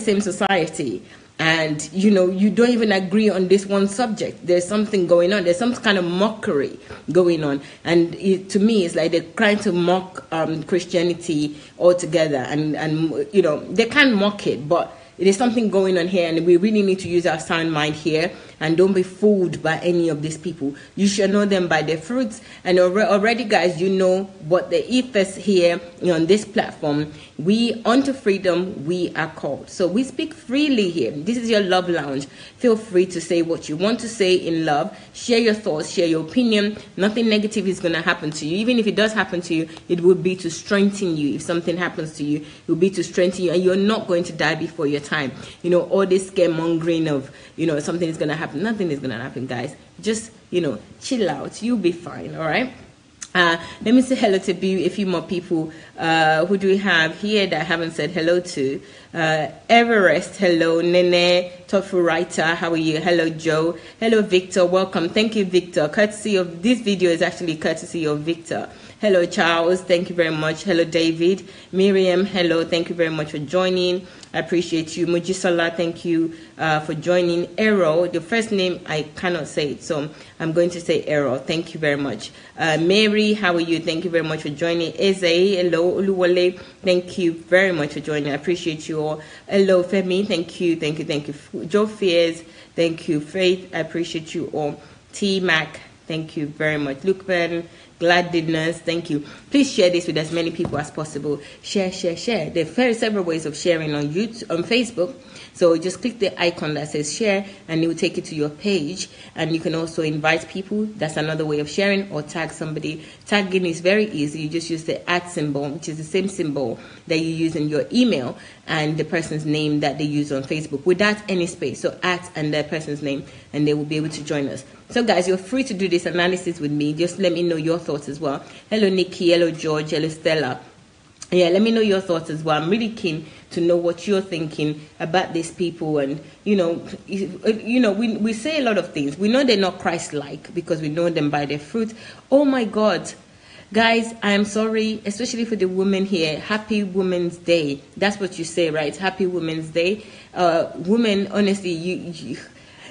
same society, and you don't even agree on this one subject. There's something going on. There's some kind of mockery going on, and to me it's like they're trying to mock Christianity altogether, and they can't mock it, but there's something going on here, and we really need to use our sound mind here, and don't be fooled by any of these people. You should know them by their fruits. And already, guys, you know what the ethos here on this platform. We unto freedom we are called. So we speak freely here. This is your love lounge. Feel free to say what you want to say in love. Share your thoughts, share your opinion. Nothing negative is going to happen to you. Even if it does happen to you, it will be to strengthen you. If something happens to you, it will be to strengthen you, and you're not going to die before your time. All this scaremongering of something is going to happen. Nothing is going to happen, guys. Just chill out. You'll be fine. All right. Let me say hello to a few more people. Who do we have here that I haven't said hello to? Everest, hello. Nene, thoughtful writer, how are you? Hello, Joe. Hello, Victor. Welcome. Thank you, Victor. Courtesy of this video is actually courtesy of Victor. Hello, Charles. Thank you very much. Hello, David. Miriam, hello. Thank you very much for joining. I appreciate you. Mujisola, thank you for joining. Errol, the first name I cannot say it, so I'm going to say Errol. Thank you very much. Mary, how are you? Thank you very much for joining. Eze, hello. Oluwole, thank you very much for joining. I appreciate you all. Hello, Femi, thank you. Thank you, thank you. Joe Fears, thank you. Faith, I appreciate you all. T Mac, thank you very much. Luke Ben, Gladness, thank you. Please share this with as many people as possible. Share. There are several ways of sharing on YouTube, on Facebook. So just click the icon that says share, and it will take you to your page. And you can also invite people. That's another way of sharing, or tag somebody. Tagging is very easy. You just use the @ symbol, which is the same symbol that you use in your email, and the person's name that they use on Facebook without any space. So @ and their person's name, and they will be able to join us. So guys, you're free to do this analysis with me. Just let me know your thoughts as well. Hello, Nikki. Hello, George. Hello, Stella. Yeah, let me know your thoughts as well. I'm really keen to know what you're thinking about these people. And, we say a lot of things. We know they're not Christ-like because we know them by their fruit. Oh, my God. Guys, I am sorry, especially for the women here. Happy Women's Day. That's what you say, right? Happy Women's Day. Women, honestly,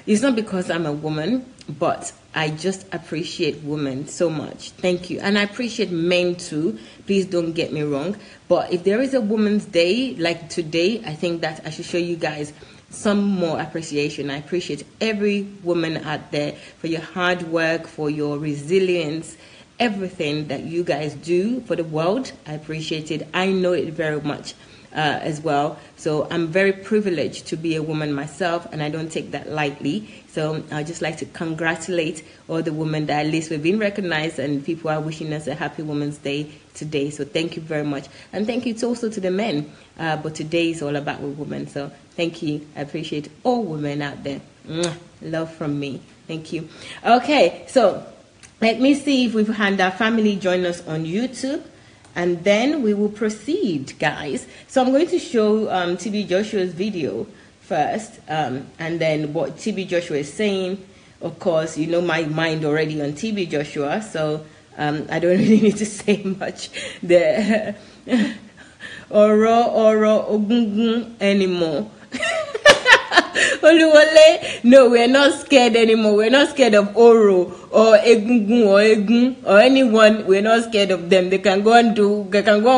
it's not because I'm a woman, but I just appreciate women so much. Thank you. And I appreciate men too. Please don't get me wrong. But if there is a Women's Day like today, I think that I should show you guys some more appreciation. I appreciate every woman out there for your hard work, for your resilience, everything that you guys do for the world. I appreciate it. I know it very much. As well. So I'm very privileged to be a woman myself, and I don't take that lightly. So I'd just like to congratulate all the women that at least we've been recognized, and people are wishing us a happy Women's Day today. So thank you very much. And thank you also to the men. But today is all about women. So thank you. I appreciate all women out there. Mwah. Love from me. Thank you. Okay, so let me see if we've had our family join us on YouTube. And then we will proceed, guys. So I'm going to show TB Joshua's video first, and then what TB Joshua is saying. Of course, you know my mind already on TB Joshua, so I don't really need to say much there. Oro ogungun anymore. No, we're not scared anymore. We're not scared of Oro or Egungun or Egun or anyone. We're not scared of them. They can go and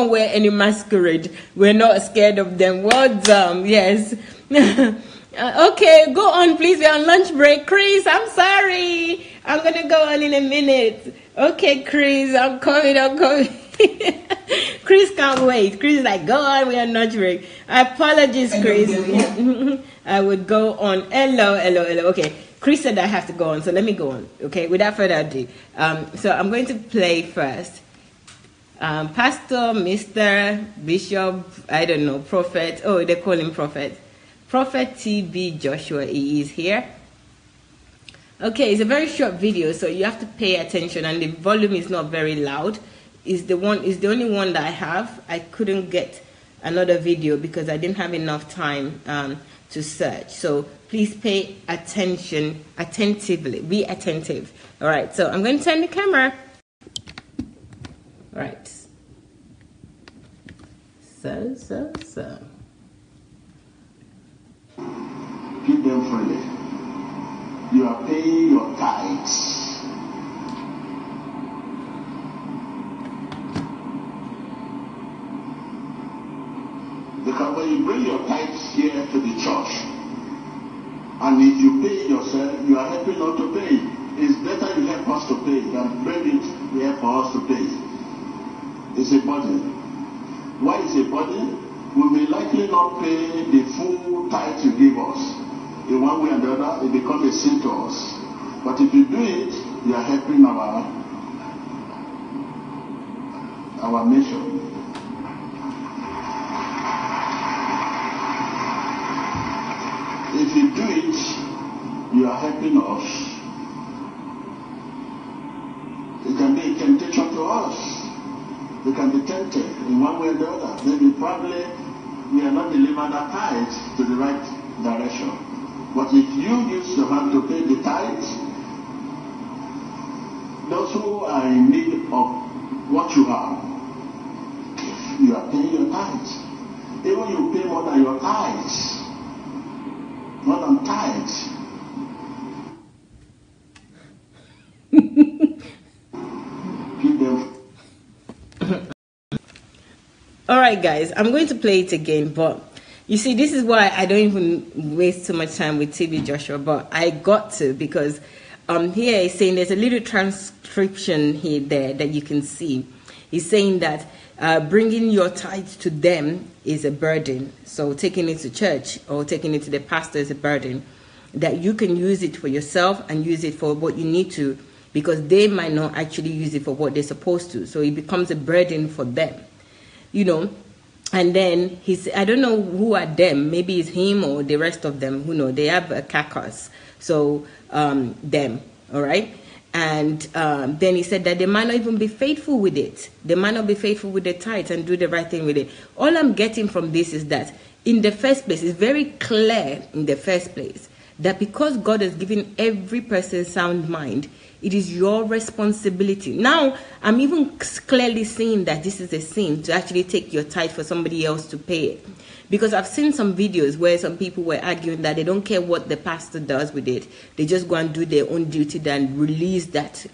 wear any masquerade. We're not scared of them. Well done. Yes. Okay, go on, please. We're on lunch break. Chris, I'm sorry. I'm going to go on in a minute. Okay, Chris, I'm coming. Chris can't wait. Chris is like, go on, we're on lunch break. Apologies, Chris. I would go on. Hello. Okay, Chris said I have to go on, so let me go on. Okay, without further ado. So I'm going to play first. Pastor, Mr. Bishop, I don't know, Prophet. Oh, they call him Prophet. Prophet TB Joshua, he is here. Okay, it's a very short video, so you have to pay attention, and the volume is not very loud. It's the only one that I have. I couldn't get another video because I didn't have enough time to search. So please pay attention attentively. Be attentive. All right. So I'm going to turn the camera. All right. So. Give them freely. You are paying your tithes. Because when you bring your tithes here to the church, and if you pay it yourself, you are helping not to pay. It's better you help us to pay than bring it here for us to pay. It's a burden. Why is a burden? We may likely not pay the full tithe you give us. In one way or the other, it becomes a sin to us. But if you do it, you are helping our nation. If you do it, you are helping us. It can be a temptation to us. We can be tempted in one way or the other. Maybe probably we are not delivering that tithe to the right direction. But if you use your hand to pay the tithe, those who are in need of what you have, you are paying your tithe. Even you pay more than your tithes. More than tithes. Give them. All right, guys, I'm going to play it again, but you see, this is why I don't even waste too much time with TB Joshua, but I got to, because here he's saying there's a little transcription here there that you can see. He's saying that bringing your tithe to them is a burden. So taking it to church or taking it to the pastor is a burden. That you can use it for yourself and use it for what you need to, because they might not actually use it for what they're supposed to. So it becomes a burden for them, you know. And then I don't know who are them. Maybe it's him or the rest of them. Who know? They have a carcass. So them, all right. And then he said that they might not even be faithful with it. They might not be faithful with the tithe and do the right thing with it. All I'm getting from this is that in the first place, it's very clear in the first place that because God has given every person sound mind, it is your responsibility. Now, I'm even clearly seeing that this is a sin to actually take your tithe for somebody else to pay it. Because I've seen some videos where some people were arguing that they don't care what the pastor does with it. They just go and do their own duty and release that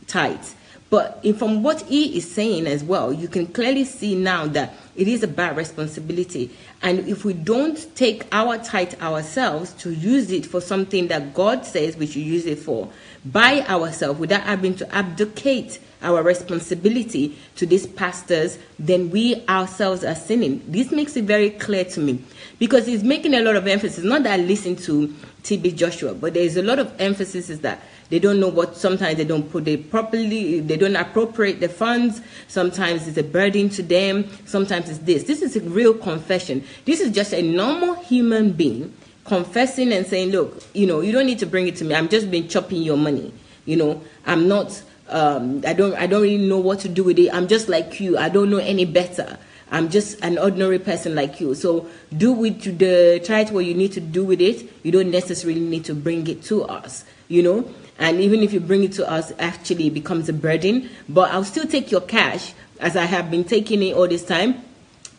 tithe. But from what he is saying as well, you can clearly see now that it is a bad responsibility. And if we don't take our tithe ourselves to use it for something that God says we should use it for by ourselves without having to abdicate our responsibility to these pastors, then we ourselves are sinning. This makes it very clear to me because he's making a lot of emphasis. Not that I listen to TB Joshua, but there's a lot of emphasis is that they don't know what, sometimes they don't put it properly, they don't appropriate the funds, sometimes it's a burden to them, sometimes it's this. This is a real confession. This is just a normal human being confessing and saying, look, you know, you don't need to bring it to me. I'm just been chopping your money. You know, I'm not, I don't really know what to do with it. I'm just like you. I don't know any better. I'm just an ordinary person like you. So do with the tithe what you need to do with it. You don't necessarily need to bring it to us, you know. And even if you bring it to us, actually it becomes a burden. But I'll still take your cash as I have been taking it all this time.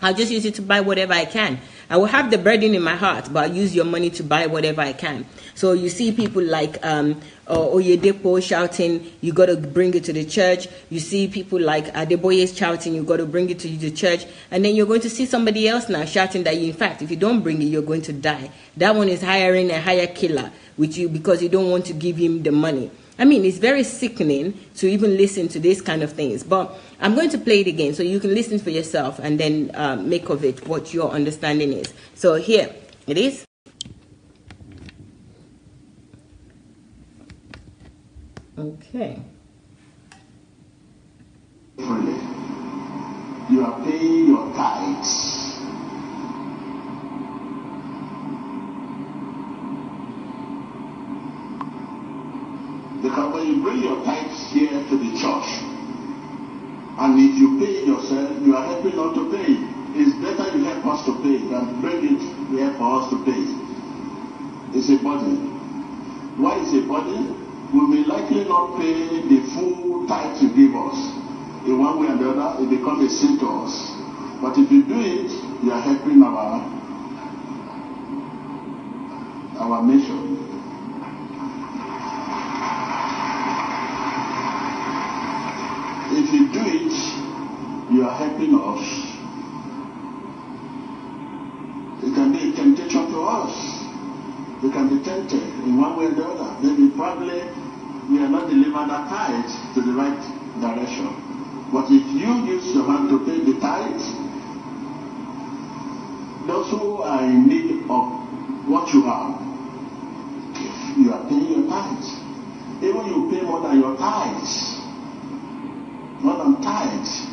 I'll just use it to buy whatever I can. I will have the burden in my heart, but I'll use your money to buy whatever I can. So you see people like Oyedepo shouting, you got to bring it to the church. You see people like Adeboye shouting, you got to bring it to the church. And then you're going to see somebody else now shouting that, in fact, if you don't bring it, you're going to die. That one is hiring a hire killer with you because you don't want to give him the money. I mean, it's very sickening to even listen to these kind of things. But I'm going to play it again so you can listen for yourself and then make of it what your understanding is. So here it is. Okay. You are paying your tithes. Because when you bring your tithes here to the church, and if you pay it yourself, you are helping not to pay. It's better you help us to pay than bring it here for us to pay. It's a burden. Why is a burden? We will likely not pay the full tithe you give us. In one way or the other, it becomes a sin to us. But if you do it, you are helping our mission. If you do it, you are helping us. It can be a temptation to us. We can be tempted in one way or the other. Maybe probably we are not delivering the tithe to the right direction. But if you use your hand to pay the tithe, those who are in need of what you have, you are paying your tithes. Even you pay more than your tithes. More than tithes.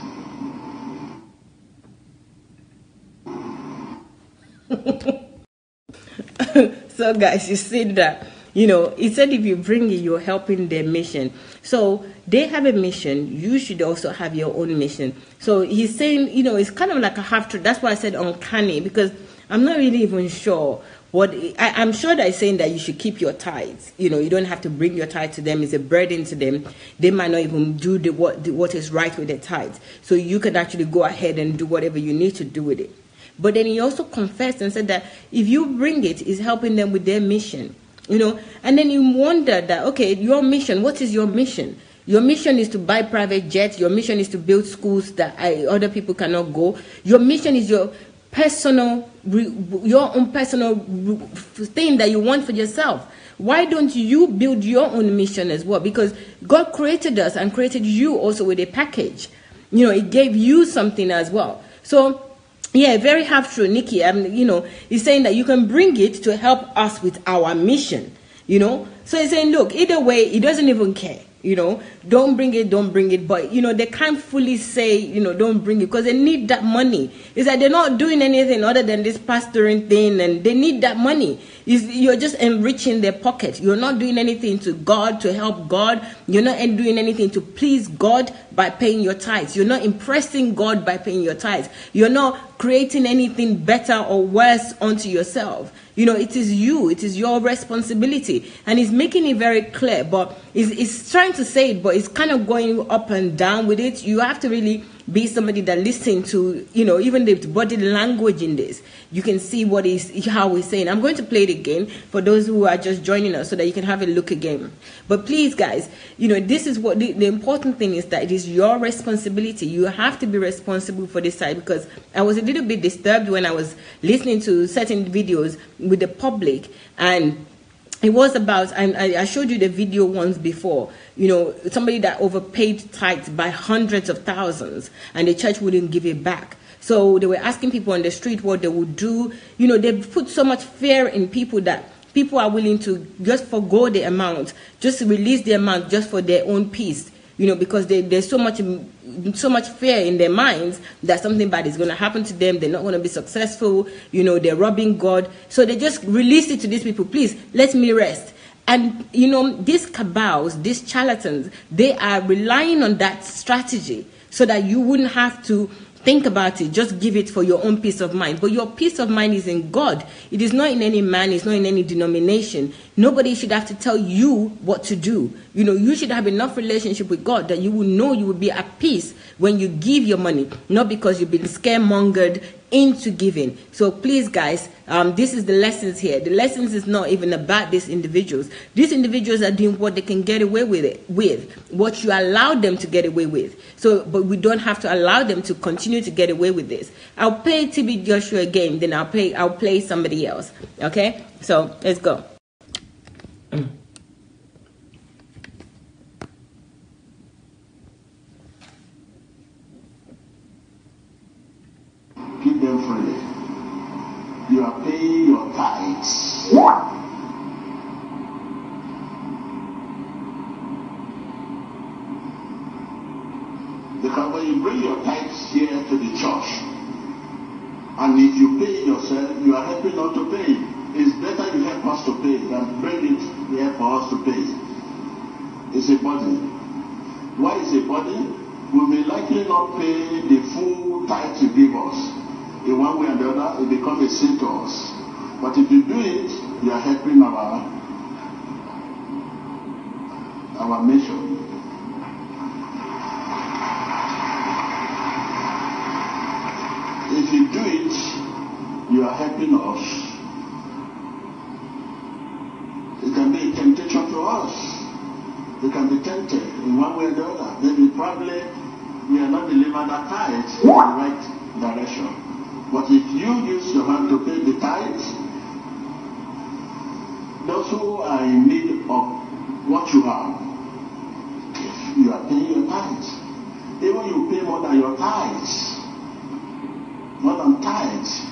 So guys, you see that, it said if you bring it, you're helping their mission. So they have a mission, you should also have your own mission. So he's saying, it's kind of like a half truth. That's why I said uncanny, because I'm not really even sure I'm sure that he's saying that you should keep your tithes. You don't have to bring your tithe to them. It's a burden to them. They might not even do what is right with their tithes. So you can actually go ahead and do whatever you need to do with it. But then he also confessed and said that if you bring it, it's helping them with their mission, And then you wonder that, okay, your mission, what is your mission? Your mission is to buy private jets. Your mission is to build schools that other people cannot go. Your mission is your own personal thing that you want for yourself. Why don't you build your own mission as well? Because God created us and created you also with a package. It gave you something as well. So, yeah, very half true, Nikki. He's saying that you can bring it to help us with our mission, So he's saying, look, either way, he doesn't even care, Don't bring it. But, they can't fully say, don't bring it because they need that money. It's like they're not doing anything other than this pastoring thing and they need that money. You're just enriching their pocket. You're not doing anything to God, to help God. You're not doing anything to please God by paying your tithes. You're not impressing God by paying your tithes. You're not creating anything better or worse onto yourself. It is you. It is your responsibility. And he's making it very clear, but he's trying to say it, but it's kind of going up and down with it. You have to really be somebody that listens to, even the body language in this. You can see how he's saying. I'm going to play it again for those who are just joining us so that you can have a look again. But please, guys, this is what the important thing is, that it is your responsibility. You have to be responsible for this side, because I was a little bit disturbed when I was listening to certain videos with the public, and it was about, and I showed you the video once before, somebody that overpaid tithes by hundreds of thousands and the church wouldn't give it back. So they were asking people on the street what they would do. They put so much fear in people that people are willing to just forgo the amount, just release the amount just for their own peace. Because there's so much fear in their minds that something bad is going to happen to them. They're not going to be successful. They're robbing God. So they just release it to these people. Please, let me rest. And, these cabals, these charlatans, they are relying on that strategy so that you wouldn't have to think about it. Just give it for your own peace of mind. But your peace of mind is in God. It is not in any man. It's not in any denomination. Nobody should have to tell you what to do. You should have enough relationship with God that you will know you will be at peace when you give your money, not because you've been scaremongered into giving. So please, guys, this is the lessons here. The lessons is not even about these individuals. These individuals are doing what they can get away with what you allow them to get away with. So, but we don't have to allow them to continue to get away with this. I'll play TB Joshua again, then I'll play somebody else. Okay, so let's go. Keep them free. You are paying your tithes. Because when you bring your tithes here to the church, and if you pay yourself, you are helping not to pay. It's better you help us to pay than bring it here for us to pay. It's a burden. Why is a burden? We may likely not pay the full tithe you give us. In one way or the other, it becomes a sin to us. But if you do it, you are helping our mission. If you do it, you are helping us. They can be tempted in one way or the other. Maybe probably we are not delivered that tithe in the right direction. But if you use your hand to pay the tithe, those who are in need of what you have, if you are paying your tithes, even you pay more than your tithes, more than tithes.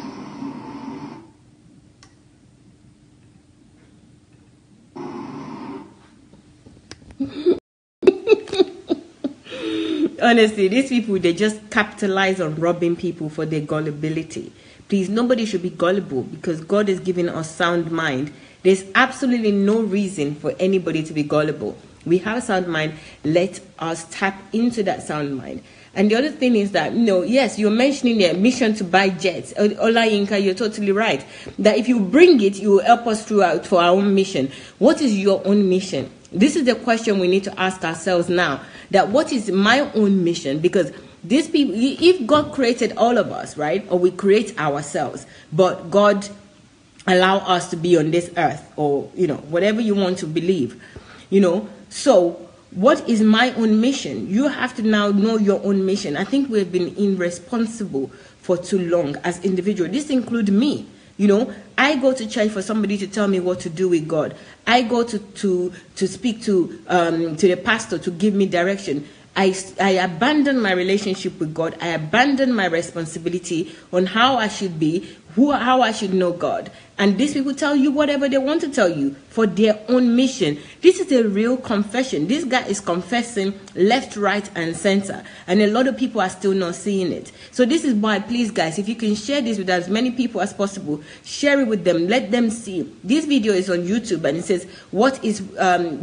Honestly, these people, they just capitalize on robbing people for their gullibility. Please, nobody should be gullible because God has given us sound mind. There's absolutely no reason for anybody to be gullible. We have a sound mind. Let us tap into that sound mind. And the other thing is that, yes, you're mentioning the mission to buy jets. Ola Yinka, you're totally right. That if you bring it, you will help us throughout for our own mission. What is your own mission? This is the question we need to ask ourselves now. That what is my own mission? Because these people, if God created all of us, right? Or we create ourselves, but God allow us to be on this earth, or, whatever you want to believe, so what is my own mission? You have to now know your own mission. I think we've been irresponsible for too long as individuals. This includes me. I go to church for somebody to tell me what to do with God. I go to speak to the pastor to give me direction. I abandon my relationship with God. I abandon my responsibility on how I should be, how I should know God. And these people tell you whatever they want to tell you for their own mission. This is a real confession. This guy is confessing left, right, and center. And a lot of people are still not seeing it. So this is why, please, guys, if you can share this with as many people as possible, share it with them. Let them see. This video is on YouTube, and it says,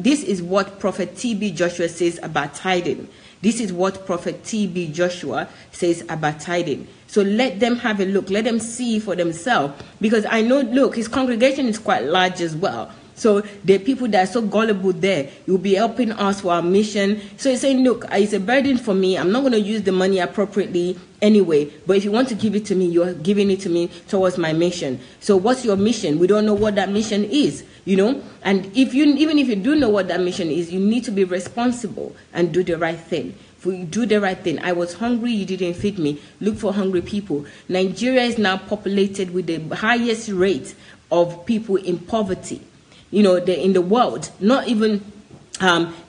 this is what Prophet T.B. Joshua says about tithing. This is what Prophet T.B. Joshua says about tithing. So let them have a look. Let them see for themselves. Because I know, look, his congregation is quite large as well. So the are people that are so gullible there. You'll be helping us for our mission. So he's saying, look, it's a burden for me. I'm not going to use the money appropriately anyway. But if you want to give it to me, you're giving it to me towards my mission. So what's your mission? We don't know what that mission is, And even if you do know what that mission is, you need to be responsible and do the right thing. If we do the right thing. I was hungry, you didn't feed me. Look for hungry people. Nigeria is now populated with the highest rate of people in poverty. In the world, not even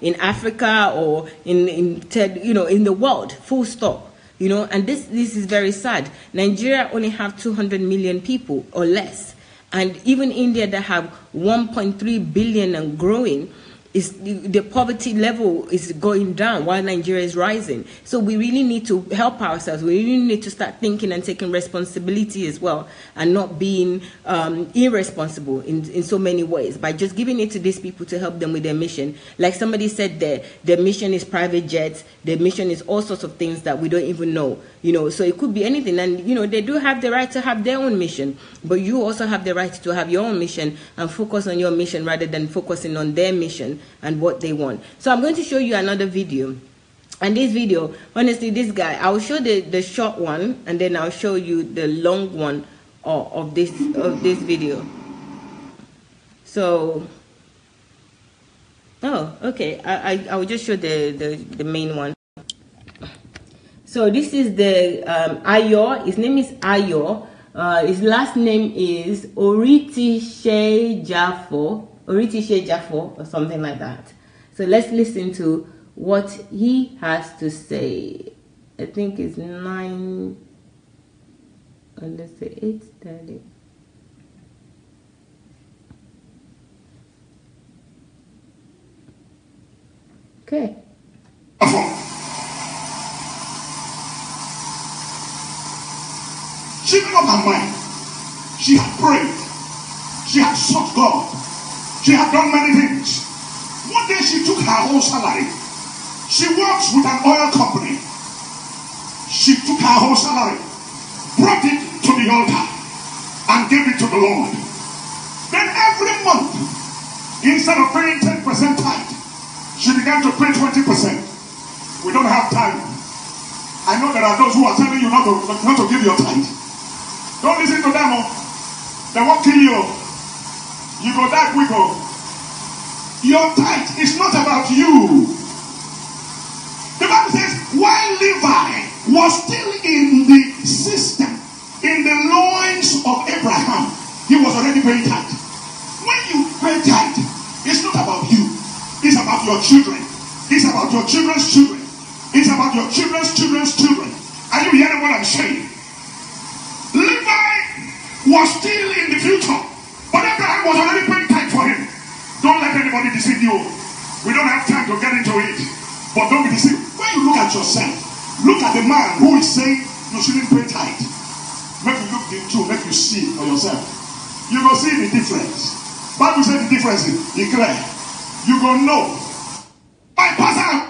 in Africa or in the world, full stop. And this is very sad. Nigeria only have 200 million people or less. And even India that have 1.3 billion and growing, the poverty level is going down while Nigeria is rising. So we really need to help ourselves. We really need to start thinking and taking responsibility as well, and not being irresponsible in so many ways by just giving it to these people to help them with their mission. Like somebody said there, their mission is private jets, their mission is all sorts of things that we don't even know. So it could be anything. And, they do have the right to have their own mission, but you also have the right to have your own mission and focus on your mission rather than focusing on their mission and what they want. So I'm going to show you another video. And this video, honestly, this guy, I'll show the short one, and then I'll show you the long one of this video. So, okay, I will just show the main one. So this is the AYO. His name is AYO. His last name is ORITSEJAFOR, or something like that. So let's listen to what he has to say. I think it's 9, let's say 8:30. Okay. She made up her mind. She had prayed. She had sought God. She had done many things. One day she took her whole salary. She works with an oil company. She took her whole salary, brought it to the altar, and gave it to the Lord. Then every month, instead of paying 10% tithe, she began to pay 20%. We don't have time. I know there are those who are telling you not to give your tithe. Don't listen to them. They won't kill you. You go die quick. your tithe is not about you. The Bible says, while Levi was still in the system, in the loins of Abraham, he was already paying tithe. When you pay tithe, it's not about you. It's about your children. It's about your children's children. It's about your children's children's children. Are you hearing what I'm saying? Levi was still in the future, but Abraham was already paying tithe for him. Don't let anybody deceive you. We don't have time to get into it, but don't be deceived. When you look at yourself, look at the man who is saying you shouldn't pay tithe. Make you look into, make you see for yourself. You go see the difference. Bible says the difference is clear. You go know. My pastor.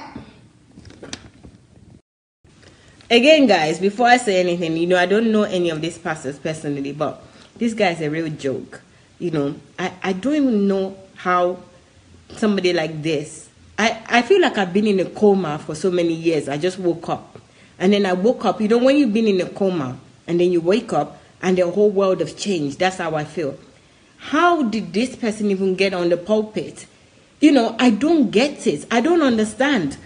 Again, guys, before I say anything, you know, I don't know any of these pastors personally, but this guy is a real joke. You know, I don't even know how somebody like this. I feel like I've been in a coma for so many years. I just woke up. And then I woke up. You know, when you've been in a coma and then you wake up and the whole world has changed. That's how I feel. How did this person even get on the pulpit? You know, I don't get it. I don't understand.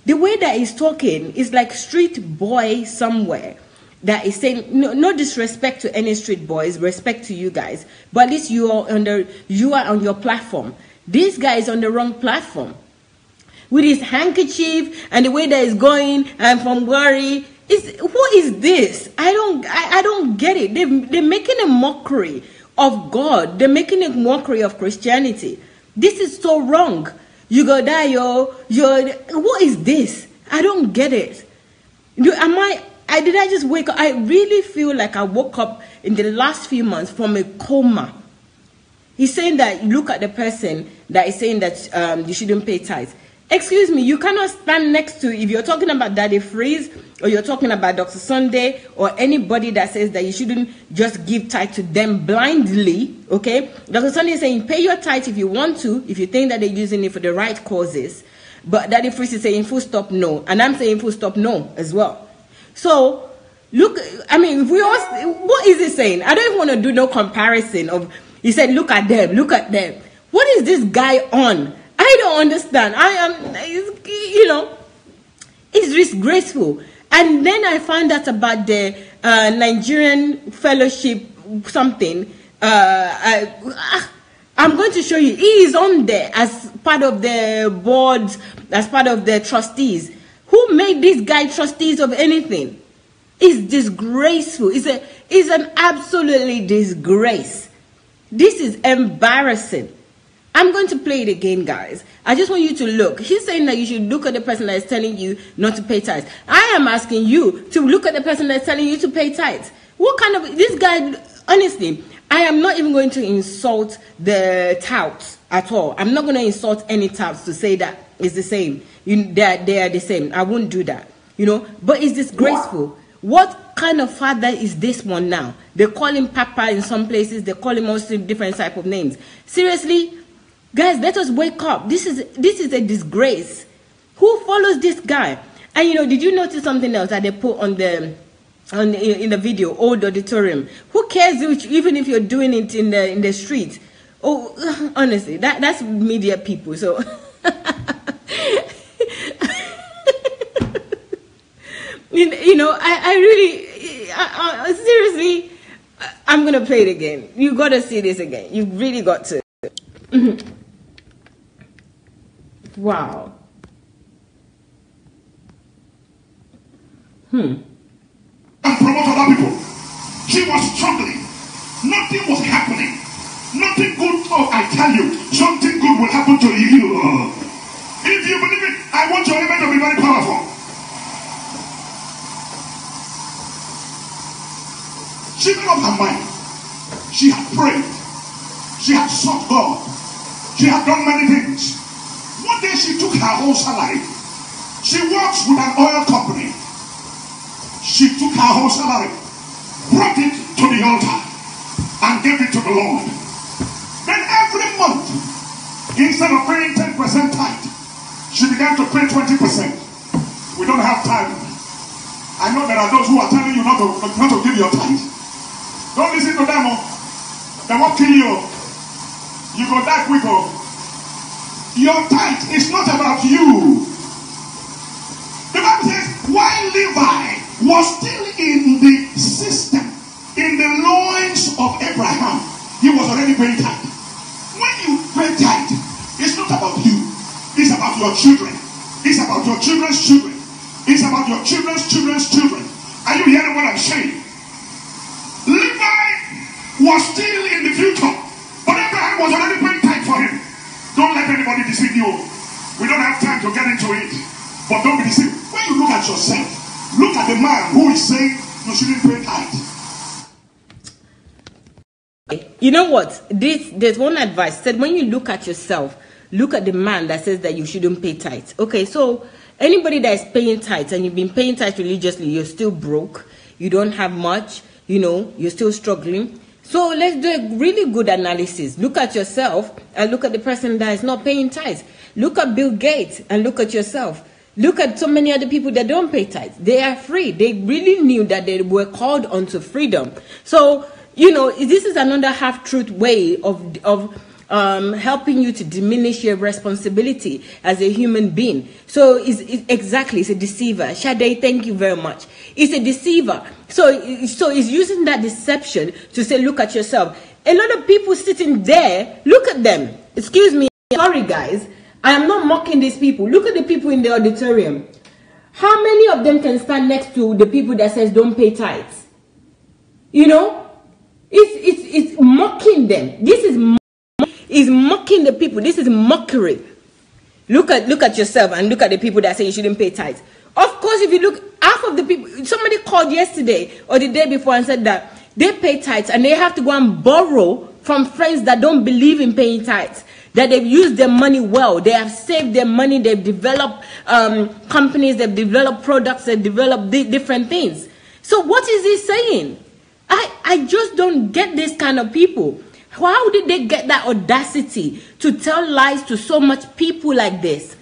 The way that he's talking is like street boy somewhere that is saying, no disrespect to any street boys, respect to you guys, but at least you are on your platform. This guy is on the wrong platform. With his handkerchief and the way that he's going and from worry, what is this? I don't get it. They're making a mockery of God. They're making a mockery of Christianity. This is so wrong. You go there, what is this? I don't get it. Did I just wake up? I really feel like I woke up in the last few months from a coma. He's saying that, look at the person that is saying that you shouldn't pay tithes. Excuse me, you cannot stand next to, if you're talking about Daddy Freeze, or you're talking about Dr. Sunday, or anybody that says that you shouldn't just give tithe to them blindly, okay? Dr. Sunday is saying, pay your tithe if you want to, if you think that they're using it for the right causes. But Daddy Freeze is saying full stop no. And I'm saying full stop no as well. So, look, I mean, if we all, what is he saying? I don't even want to do no comparison of, he said, look at them, look at them. What is this guy on? I don't understand. You know, it's disgraceful. And then I found out about the Nigerian fellowship something. I'm going to show you. He is on there as part of the board, as part of the trustees. Who made this guy trustees of anything? It's disgraceful. It's an absolutely disgrace. This is embarrassing. I'm going to play it again, guys. I just want you to look. He's saying that you should look at the person that is telling you not to pay tithes. I am asking you to look at the person that's telling you to pay tithes. What kind of, this guy, honestly, I am not even going to insult the touts at all. I'm not going to insult any touts to say that it's the same. They are the same. I won't do that. You know, but it's disgraceful. What kind of father is this one now? They call him Papa in some places. They call him also different type of names. Seriously? Guys, let us wake up. This is a disgrace. Who follows this guy? And you know, did you notice something else that they put in the video, old auditorium? Who cares even if you're doing it in the street? Oh, honestly, that's media people. So you know, I really, seriously, I'm gonna play it again. You gotta see this again. You really got to. Wow. And promote other people. She was struggling. Nothing was happening. Nothing good. Oh, I tell you, something good will happen to you. If you believe it, I want your amen to be very powerful. She made up her mind. She had prayed. She had sought God. She had done many things. One day she took her whole salary. She works with an oil company. She took her whole salary, brought it to the altar, and gave it to the Lord. Then every month, instead of paying 10% tithe, she began to pay 20%. We don't have time. I know there are those who are telling you not to give your tithe. Don't listen to them. They won't kill you. You go die quick. Your tithe is not about you. The Bible says, while Levi was still in the system, in the loins of Abraham, he was already paying tithe. When you pay tithe, it's not about you. It's about your children. It's about your children's children. It's about your children's children's children. Are you hearing what I'm saying? Levi was still in the future, but Abraham was already paying tithe for him. Don't let anybody deceive you. We don't have time to get into it, but don't be deceived. When you look at yourself, look at the man who is saying you shouldn't pay tithe. You know what? There's one advice said, when you look at yourself, look at the man that says that you shouldn't pay tithe. Okay, so anybody that is paying tithe and you've been paying tithe religiously, you're still broke, you don't have much, you know, you're still struggling. So let's do a really good analysis. Look at yourself and look at the person that is not paying tithe. Look at Bill Gates and look at yourself. Look at so many other people that don't pay tithe. They are free. They really knew that they were called onto freedom. So, you know, this is another half-truth way of helping you to diminish your responsibility as a human being. So it's a deceiver. Shade, thank you very much. It's a deceiver. So it's using that deception to say, look at yourself. A lot of people sitting there, look at them. Excuse me, sorry guys. I am not mocking these people. Look at the people in the auditorium. How many of them can stand next to the people that says don't pay tithes? You know, it's mocking them. This is mocking the people. This is mockery. Look at yourself and look at the people that say you shouldn't pay tithes. Of course, if you look, half of the people, somebody called yesterday or the day before and said that they pay tithes and they have to go and borrow from friends that don't believe in paying tithes. That they've used their money well. They have saved their money. They've developed companies. They've developed products. They've developed different things. So what is he saying? I just don't get this kind of people. How did they get that audacity to tell lies to so much people like this?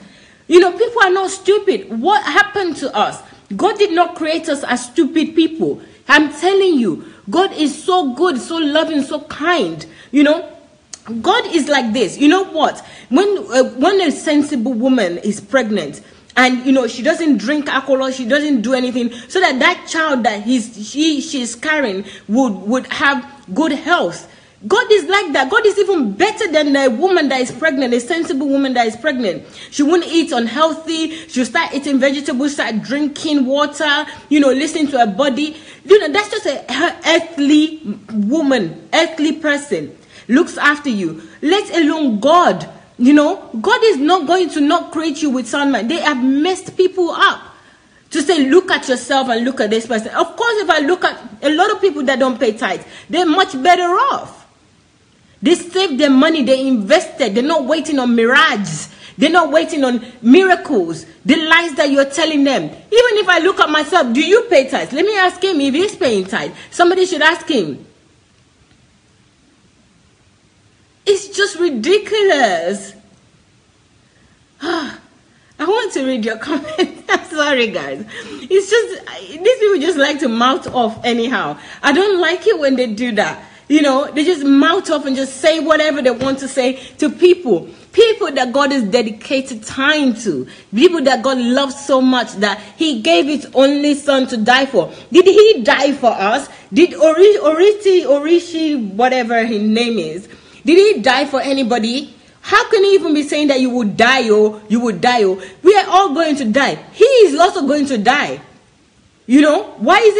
You know, people are not stupid. What happened to us? God did not create us as stupid people. I'm telling you, God is so good, so loving, so kind. You know, God is like this. You know what? When a sensible woman is pregnant and, you know, she doesn't drink alcohol, she doesn't do anything, so that child that she's carrying would have good health. God is like that. God is even better than a woman that is pregnant, a sensible woman that is pregnant. She won't eat unhealthy. She'll start eating vegetables, start drinking water, you know, listening to her body. You know, that's just her earthly woman, earthly person. Looks after you, let alone God. You know, God is not going to not create you with sound mind. They have messed people up to say, look at yourself and look at this person. Of course, if I look at a lot of people that don't pay tithes, they're much better off. They saved their money, they invested, they're not waiting on mirages. They're not waiting on miracles, the lies that you're telling them. Even if I look at myself, do you pay tithes? Let me ask him if he's paying tithe. Somebody should ask him. It's just ridiculous. I want to read your comments. I'm sorry, guys. It's just, these people just like to mouth off anyhow. I don't like it when they do that. You know, they just mouth off and just say whatever they want to say to people. People that God has dedicated time to. People that God loves so much that he gave his only son to die for. Did he die for us? Did Orishi, whatever his name is, did he die for anybody? How can he even be saying that you would die, oh, you would die, oh? We are all going to die. He is also going to die. You know, why is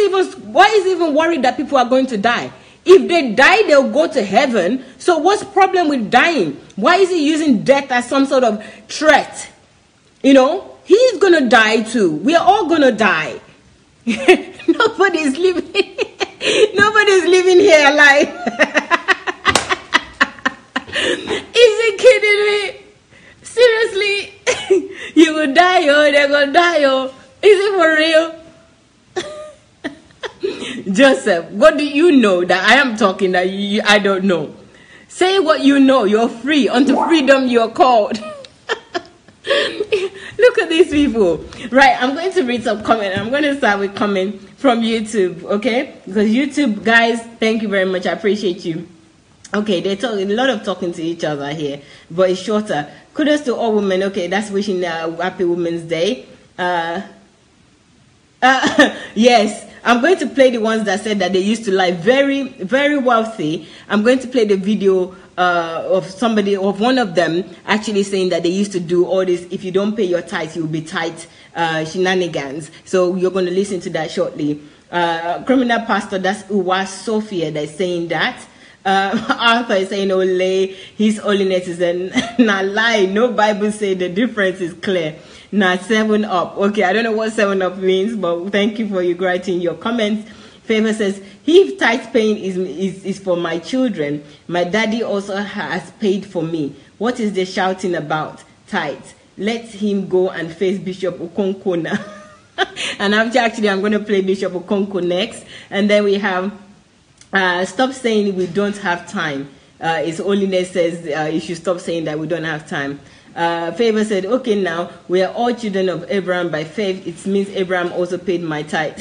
he even worried that people are going to die? If they die, they'll go to heaven. So what's the problem with dying? Why is he using death as some sort of threat? You know, he's going to die too. We are all going to die. Nobody's living here alive. Is he kidding me? Seriously? You will die, oh, they're going to die, oh. Is it for real? Joseph, what do you know that I am talking that I don't know? Say what you know. You're free. Unto freedom you are called. Look at these people. Right, I'm going to read some comment. I'm going to start with comment from YouTube, okay? Because YouTube, guys, thank you very much. I appreciate you. Okay, they talk a lot of talking to each other here, but it's shorter. Kudos to all women. Okay, that's wishing happy Women's Day. Yes, I'm going to play the ones that said that they used to lie. Very, very wealthy. I'm going to play the video of one of them actually saying that they used to do all this. If you don't pay your tithe, you'll be tithe shenanigans. So you're going to listen to that shortly. Criminal pastor, that's Uwa Sophia, that's saying that. Arthur is saying, Ole, his holiness is a lie. No Bible say the difference is clear. Now 7 up. Okay, I don't know what 7 up means, but thank you for you writing your comments. Favor says, if tithe paying is for my children, my daddy also has paid for me. What is the shouting about? Tithe. Let him go and face Bishop Okonkwo now. And actually, I'm going to play Bishop Okonkwo next. And then we have, stop saying we don't have time. His holiness says you should stop saying that we don't have time. Favor said, okay, now we are all children of Abraham by faith. It means Abraham also paid my tithe.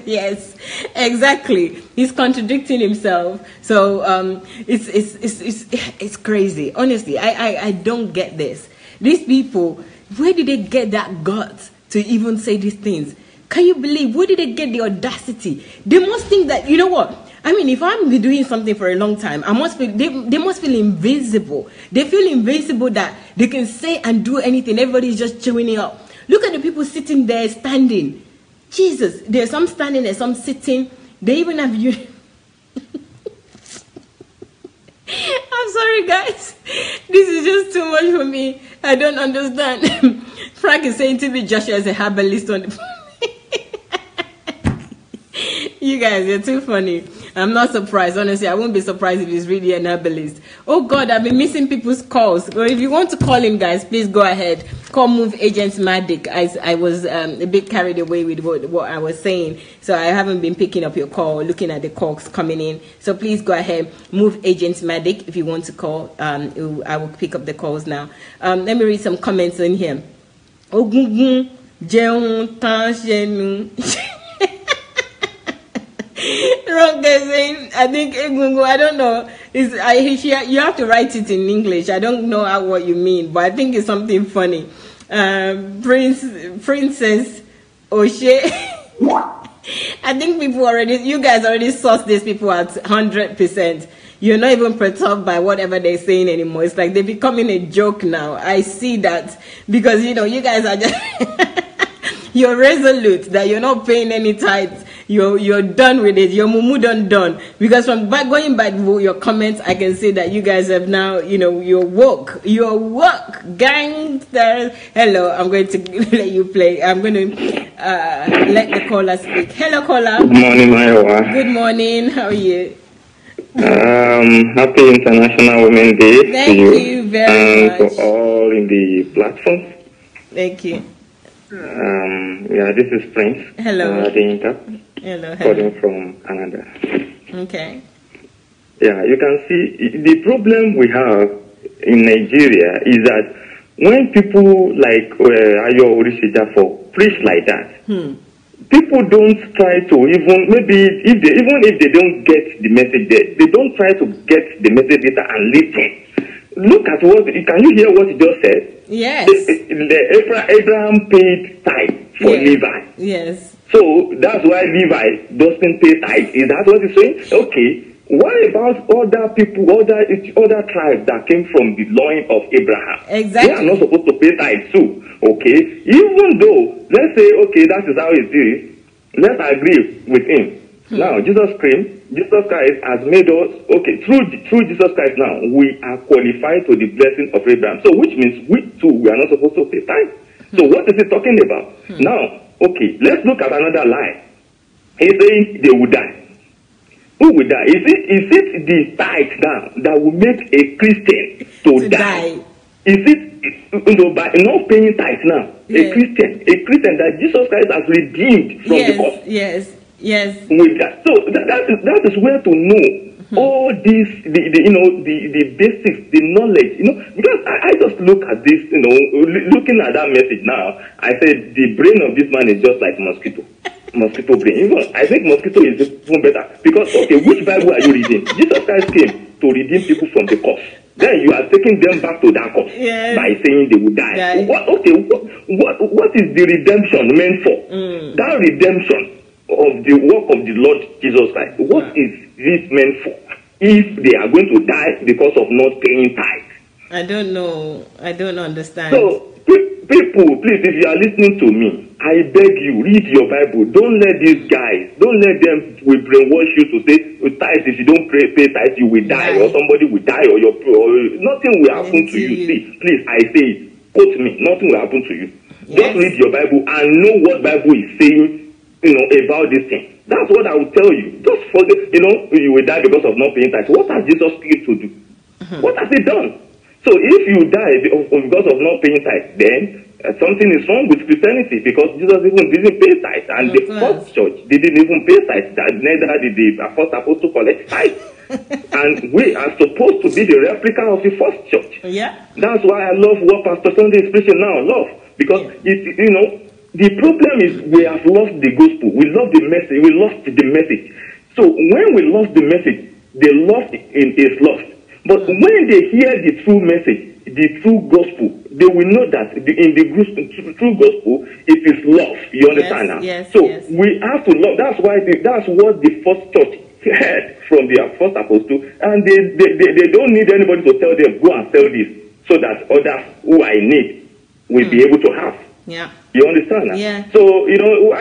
Yes, exactly. He's contradicting himself. So it's crazy. Honestly, I don't get this. These people, where did they get that guts to even say these things? Can you believe? Where did they get the audacity? They must think that, you know what? I mean, if I'm doing something for a long time, I must feel, they must feel invincible. They feel invincible that they can say and do anything. Everybody's just chewing it up. Look at the people sitting there, standing. Jesus, there's some standing and some sitting. They even have you. I'm sorry, guys. This is just too much for me. I don't understand. Frank is saying to me, Joshua is a herbalist on the. You guys, you're too funny. I'm not surprised. Honestly, I won't be surprised if he's really an herbalist. Oh, God, I've been missing people's calls. Or if you want to call in, guys, please go ahead. Call Move Agents Matic. I was a bit carried away with what I was saying. So I haven't been picking up your call, looking at the calls coming in. So please go ahead. Move Agents Matic if you want to call. I will pick up the calls now. Let me read some comments in here. Ogungun, Jeon, Tanshenu. Wrong guy saying, I think Egungun, I don't know. You have to write it in English. I don't know what you mean, but I think it's something funny. Princess Oshe. I think you guys already sourced these people at 100%. You're not even perturbed by whatever they're saying anymore. It's like they're becoming a joke now. I see that because, you guys are just, you're resolute that you're not paying any tithes. You're done with it. You're mumu done. Because from going by your comments, I can see that you guys have now, you're woke. You're woke. Gangsters. Hello, I'm going to let you play. I'm going to let the caller speak. Hello, caller. Good morning, Maiwa. Good morning. How are you? Happy International Women's Day. Thank you very much. And for all in the platform. Thank you. This is Prince. Hello. Hello. Calling from Canada. Okay. Yeah, you can see the problem we have in Nigeria is that when people like AYO ORITSEJAFOR preach like that, people don't try to maybe if they don't get the message there, they don't try to get the message later and listen. Look at can you hear what he just said? Yes. Abraham paid tithe for Levi. Yes. So that's why Levi doesn't pay tithe. Is that what he's saying? Okay. What about other people, other tribes that came from the loin of Abraham? Exactly. They are not supposed to pay tithe too. Okay. Even though, let's say, okay, that is how he did it. Let's agree with him. Now, Jesus Christ has made us, okay, through Jesus Christ now, we are qualified to the blessing of Abraham. So, which means we too, we are not supposed to pay tithe. So, what is he talking about? Now, okay, let's look at another lie. He's saying they will die. Who will die? Is it the tithe now that will make a Christian to die? Is it by not paying tithe now? Yes. A Christian that Jesus Christ has redeemed from the cost. Yes. With that. So that is where to know all this, the basics, the knowledge, because I just look at this, looking at that message now, I said the brain of this man is just like mosquito brain. I think mosquito is even better because, okay, which Bible are you reading? Jesus Christ came. to redeem people from the curse. Then you are taking them back to that curse by saying they will die. What is the redemption meant for? That redemption of the work of the Lord Jesus Christ, what is this meant for? If they are going to die because of not paying tithe? I don't know. I don't understand. So, people, please, if you are listening to me, I beg you, read your Bible. Don't let these guys, don't let them will brainwash you to say, tithe, if you don't pay tithe, you will die, or somebody will die, or nothing will happen to you. Please, I say it. Quote me, nothing will happen to you. Just read your Bible and know what Bible is saying, about this thing. That's what I will tell you. Just forget, you will die because of not paying tithe. What has Jesus came to do? What has he done? So if you die because of not paying tithe, then something is wrong with Christianity, because Jesus even didn't pay tithe, and the first church didn't even pay tithe. Neither did the first apostle collect tithe. And we are supposed to be the replica of the first church. Yeah. That's why I love what Pastor Sunday is preaching now. Love, because the problem is we have lost the gospel. We lost the message. We lost the message. So when we lost the message, the lost is lost. But when they hear the true message, the true gospel, they will know that in the true gospel, it is love. You understand now? Yes, so we have to love. That's why that's what the first church heard from their first apostle, and they don't need anybody to tell them, go and sell this, so that others who I need will be able to have. Yeah. You understand? Yeah. So, I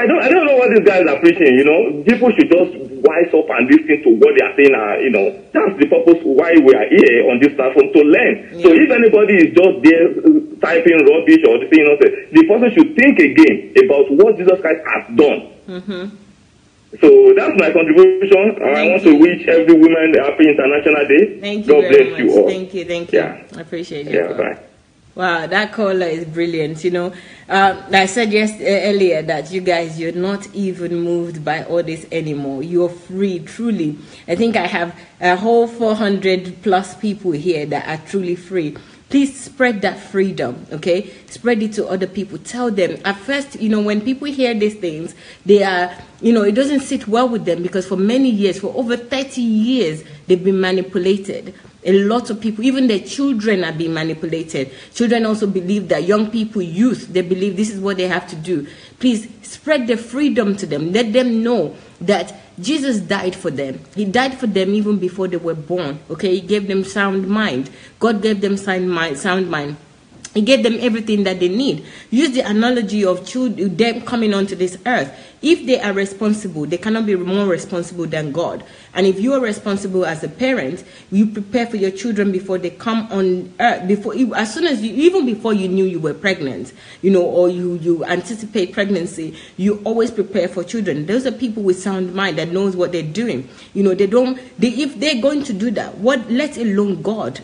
don't know what these guys are preaching, People should just wise up and listen to what they are saying. That's the purpose why we are here on this platform, to learn. Yeah. So if anybody is just there typing rubbish or saying nothing, the person should think again about what Jesus Christ has done. So that's my contribution. I want to wish every woman a happy International Day. Thank you. God bless you all. Thank you. Yeah. I appreciate it. Yeah, bye. Wow, that caller is brilliant. I said earlier that you guys, you're not even moved by all this anymore. You're free, truly. I think I have a whole 400 plus people here that are truly free. Please spread that freedom, okay? Spread it to other people. Tell them. At first, when people hear these things, they are, it doesn't sit well with them, because for many years, for over 30 years, they've been manipulated. A lot of people, even their children, are being manipulated. Children also believe that young people, youth, they believe this is what they have to do. Please spread the freedom to them. Let them know that Jesus died for them. He died for them even before they were born. Okay, he gave them sound mind. God gave them sound mind. He gave them everything that they need. Use the analogy of children, them coming onto this earth. If they are responsible, they cannot be more responsible than God. And if you are responsible as a parent, you prepare for your children before they come on earth. Even before you knew you were pregnant, or you anticipate pregnancy, you always prepare for children. Those are people with sound mind that knows what they're doing. If they're going to do that, let alone God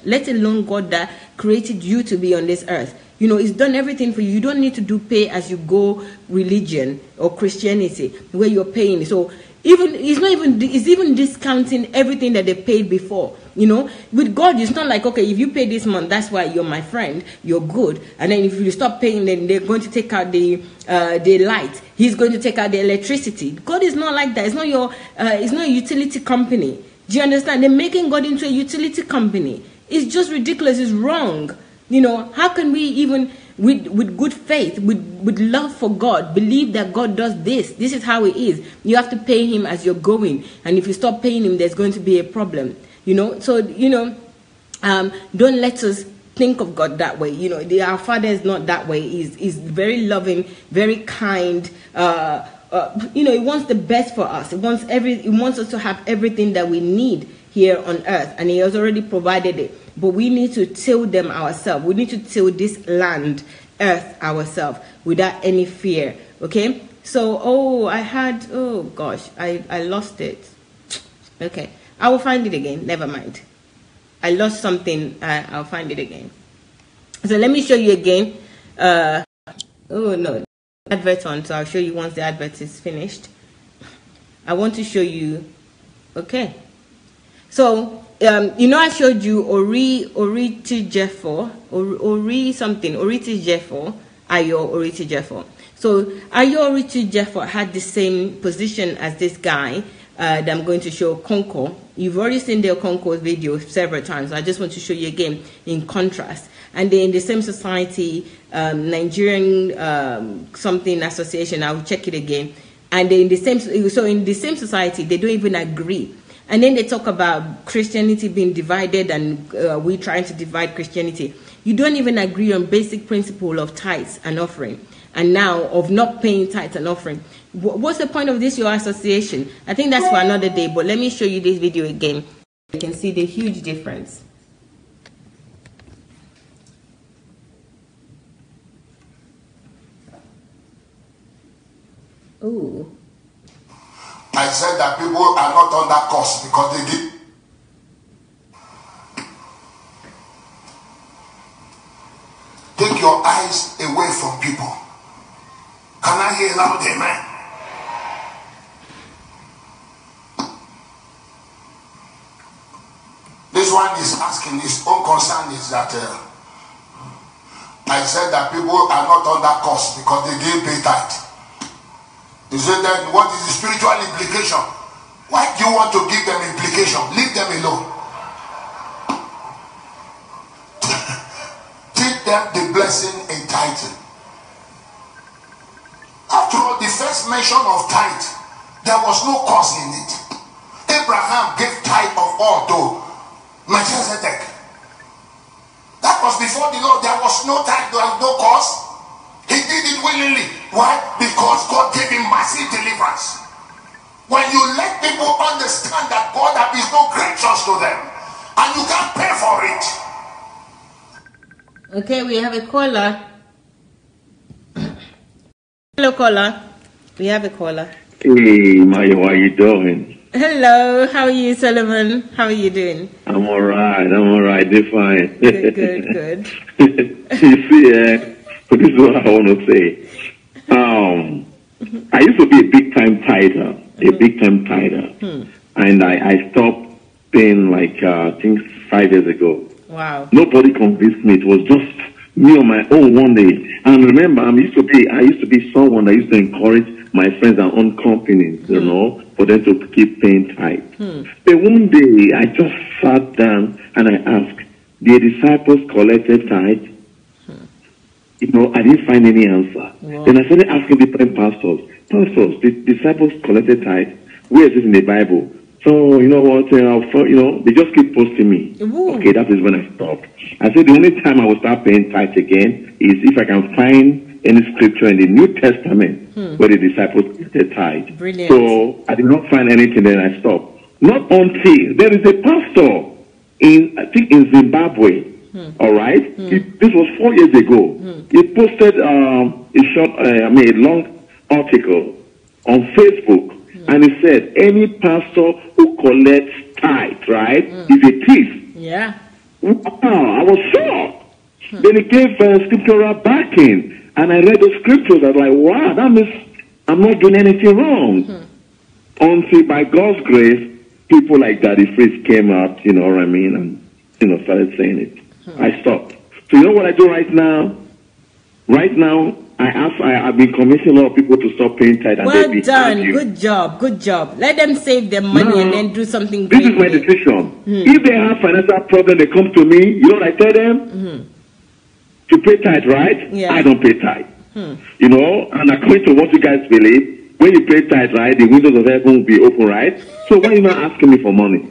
that created you to be on this earth. It's done everything for you. You don't need to do pay as you go religion or Christianity where you're paying. So it's even discounting everything that they paid before. With God, it's not like, okay, if you pay this month, that's why you're my friend, you're good. And then if you stop paying, then they're going to take out the light. He's going to take out the electricity. God is not like that. It's not it's not a utility company. Do you understand? They're making God into a utility company. It's just ridiculous. It's wrong. How can we even, with good faith, with love for God, believe that God does this? This is how it is. You have to pay him as you're going. And if you stop paying him, there's going to be a problem. So, don't let us think of God that way. Our Father is not that way. He's very loving, very kind. He wants the best for us. He wants us to have everything that we need here on earth. And he has already provided it. But we need to till them ourselves. We need to till this land, earth ourselves, without any fear. Okay? So, I lost it. Okay. I will find it again. Never mind. I lost something. I'll find it again. So let me show you again. Advert on. So I'll show you once the advert is finished. I want to show you. Okay. So, I showed you ORITSEJAFOR, AYO ORITSEJAFOR. So, AYO ORITSEJAFOR had the same position as this guy that I'm going to show, Okonkwo. You've already seen the Okonkwo video several times. I just want to show you again in contrast. And then in the same society, Nigerian something association, I'll check it again. And in the same, so in the same society, they don't even agree. And then they talk about Christianity being divided and we trying to divide Christianity. You don't even agree on basic principle of tithes and offering. And now of not paying tithes and offering. What's the point of this, your association? I think that's for another day, but let me show you this video again. You can see the huge difference. Ooh. I said that people are not under curse because they give. Take your eyes away from people. Can I hear loud amen? This one is asking, his own concern is that I said that people are not under curse because they didn't pay tithe. He said that what is the spiritual implication? Why do you want to give them implication? Leave them alone. Teach them the blessing in tithing. After all, the first mention of tithe, there was no cause in it. Abraham gave tithe of all to Melchizedek. That was before the law. There was no tithe, there was no cause. He did it willingly. Why? Because God gave him massive deliverance. When you let people understand that God is not gracious to them, and you can't pay for it. Okay, we have a caller. Hello, caller. We have a caller. Hey, Mayo, how you doing? Hello, how are you, Solomon? How are you doing? I'm alright, they're fine. Good. You see, this is what I want to say. I used to be a big-time tither, and I stopped paying like, I think 5 years ago. Wow. Nobody convinced me. It was just me on my own one day. And remember, I used to be someone that used to encourage my friends and own companies, you know, for them to keep paying tithe. But one day, I just sat down and I asked, the disciples collected tithe? You know, I didn't find any answer. Wow. Then I started asking different pastors, the disciples collected tithe? Where is this in the Bible? So, you know what, they just keep posting me. Ooh. Okay, that is when I stopped. I said the only time I will start paying tithe again is if I can find any scripture in the New Testament where the disciples collected tithe. Brilliant. So I did not find anything, then I stopped. Not until there is a pastor in Zimbabwe. All right, this was 4 years ago. He posted a long article on Facebook, and he said any pastor who collects tithe, right, is a thief. Yeah. Wow, I was shocked. Then he gave scriptural backing, and I read the scriptures. I was like, wow, that means I'm not doing anything wrong. Until by God's grace, people like Daddy Fritz came out, you know what I mean, and started saying it. I stopped. So you know what I do right now? Right now, I've been convincing a lot of people to stop paying tithe. Well done. Good job. Let them save their money and then do something great. This is my decision. If they have financial problem, they come to me. You know what I tell them? To pay tithe, right? Yeah. I don't pay tithe. You know, and according to what you guys believe, when you pay tithe, right, the windows of heaven will be open, right? So why are you not asking me for money?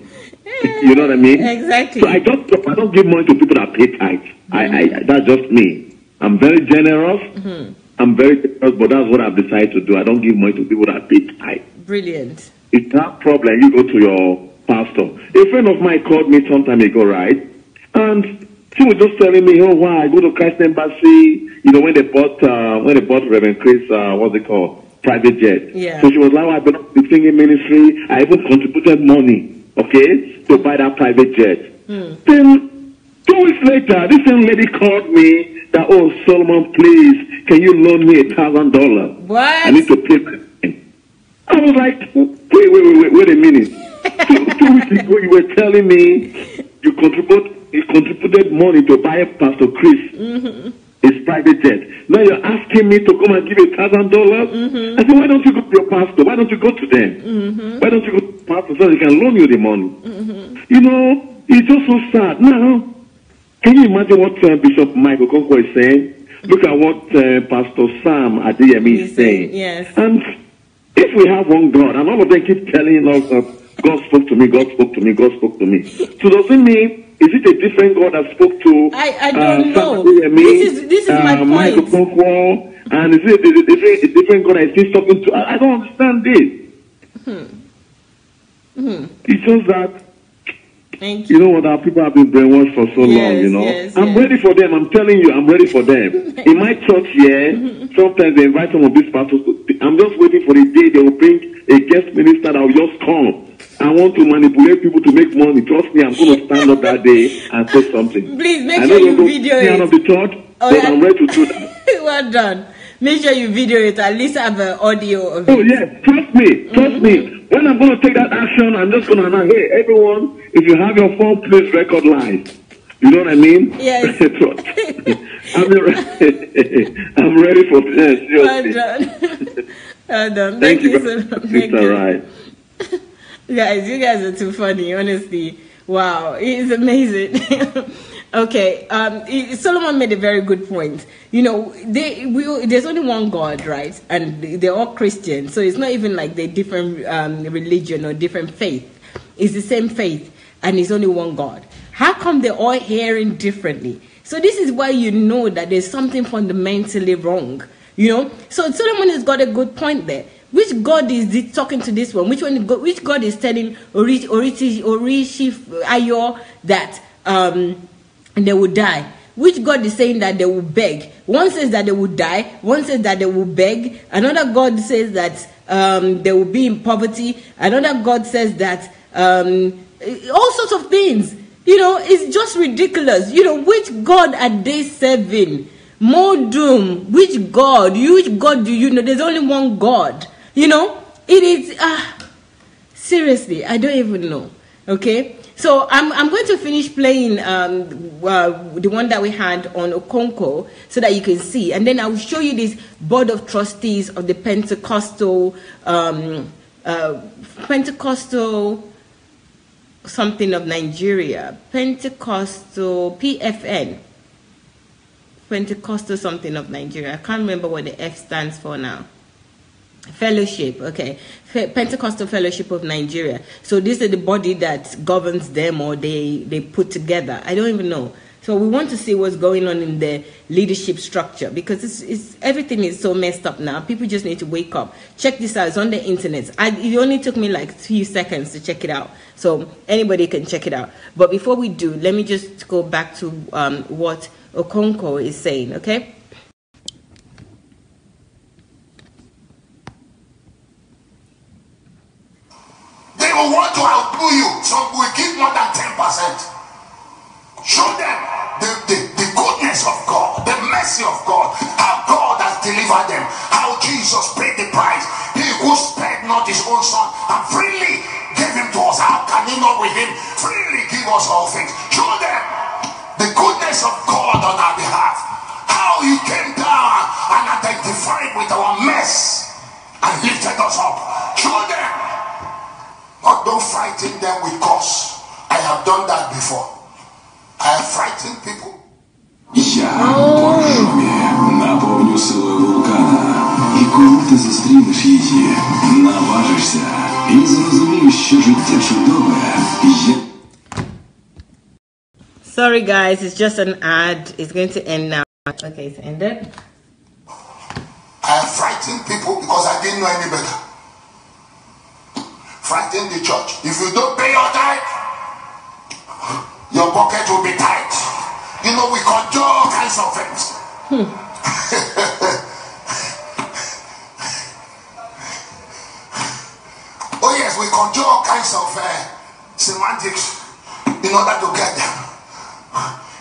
You know what I mean? Exactly. So I don't give money to people that pay tithe. That's just me. I'm very generous. But that's what I've decided to do. I don't give money to people that pay tithe. Brilliant. It's that problem. You go to your pastor. A friend of mine called me some time ago, right? And she was just telling me, oh wow, I go to Christ Embassy. You know, when they bought Reverend Chris, what's it called? Private jet. Yeah. So she was like, oh, I've been on the singing ministry. I even contributed money, okay, to buy that private jet. Then 2 weeks later, this young lady called me that, oh, Solomon, please, can you loan me $1,000? What? I need to pay my rent. I was like, wait a minute. 2 weeks ago, you were telling me you contributed money to buy Pastor Chris his private jet. Now you're asking me to come and give $1,000? I said, why don't you go to your pastor? Why don't you go to them? Why don't you go to the pastor so they can loan you the money? You know, it's just so sad. Now, can you imagine what Bishop Mike Okonkwo is saying? Look at what Pastor Sam Adeyemi is saying. Yes. And if we have one God, and all of them keep telling us that God spoke to me, God spoke to me, God spoke to me. So does it mean, is it a different God that spoke to I don't know. Adeyemi, this is my point. Mike Okonkwo, and is it a different God that is talking to? I don't understand this. It's just that, thank you. you know what, our people have been brainwashed for so long, you know. I'm ready for them. I'm telling you, I'm ready for them. In my church here, sometimes they invite some of these pastors. I'm just waiting for the day they will bring a guest minister that will just come. I want to manipulate people to make money. Trust me, I'm going to stand up that day and say something. Please make sure you video it. Out of the church, but I'm ready to do that. Well done. Make sure you video it. At least have an audio of it. Oh yes, trust me, trust me. When I'm going to take that action, I'm just going to announce, hey, everyone, if you have your phone, please record live. You know what I mean? Yes. I'm ready for this. Well done. Well done. Thank you so much. Sister Right. Guys, you guys are too funny, honestly. Wow, it's amazing. Okay, Solomon made a very good point. You know, there's only one God, right? And they're all Christians, so it's not even like they're different religion or different faith. It's the same faith, and it's only one God. How come they're all hearing differently? So this is why you know that there's something fundamentally wrong. You know, so Solomon has got a good point there. Which God is talking to this one? Which God is telling AYO that they will die? Which God is saying that they will beg? One says that they will die. One says that they will beg. Another God says that they will be in poverty. Another God says that all sorts of things. You know, it's just ridiculous. You know, which God are they serving? More doom. Which God? Which God do you know? There's only one God. You know, it is, seriously, I don't even know, okay? So I'm going to finish playing the one that we had on Okonkwo so that you can see. And then I will show you this board of trustees of the Pentecostal something of Nigeria. Pentecostal, PFN. Pentecostal something of Nigeria. I can't remember what the F stands for now. Fellowship, okay. Pentecostal Fellowship of Nigeria. So this is the body that governs them, or they put together. I don't even know. So we want to see what's going on in the leadership structure, because it's everything is so messed up now. People just need to wake up. Check this out. It's on the internet. It only took me like 2 seconds to check it out. So anybody can check it out. But before we do, let me just go back to what Okonkwo is saying, okay? They will want to outdo you. Some will give more than 10%. Show them the goodness of God, the mercy of God, how God has delivered them, how Jesus paid the price. He who spared not his own son and freely gave him to us. How can he not with him freely give us all things? Show them the goodness of God on our behalf, how he came down and identified with our mess and lifted us up. Show them. But don't frighten them with curse. I have done that before. I have frightened people. Я по Ржові наповню силою вулкана. І коли ти зустрінеш її, наважишся і зрозумієш, що життя чудове є. Sorry guys, it's just an ad. It's going to end now. Okay, it's ended. I have frightened people because I didn't know any better. Frighten the church. If you don't pay your tithe, your pocket will be tight. You know, we conjure all kinds of things. Oh yes, we conjure all kinds of semantics in order to get them.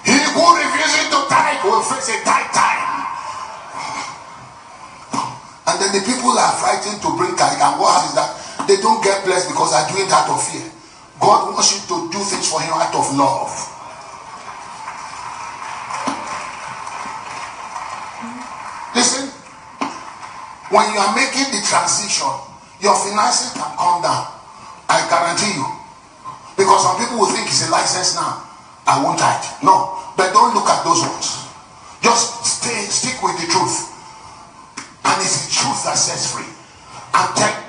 He who refuses to tithe will face a tight time. And then the people are frightened to bring tithe, and what happens is that they don't get blessed because they're doing that out of fear. God wants you to do things for him out of love. when you are making the transition, your finances can come down. I guarantee you. Because some people will think it's a license now. I won't tithe. No. But don't look at those ones. Just stick with the truth. And it's the truth that sets free.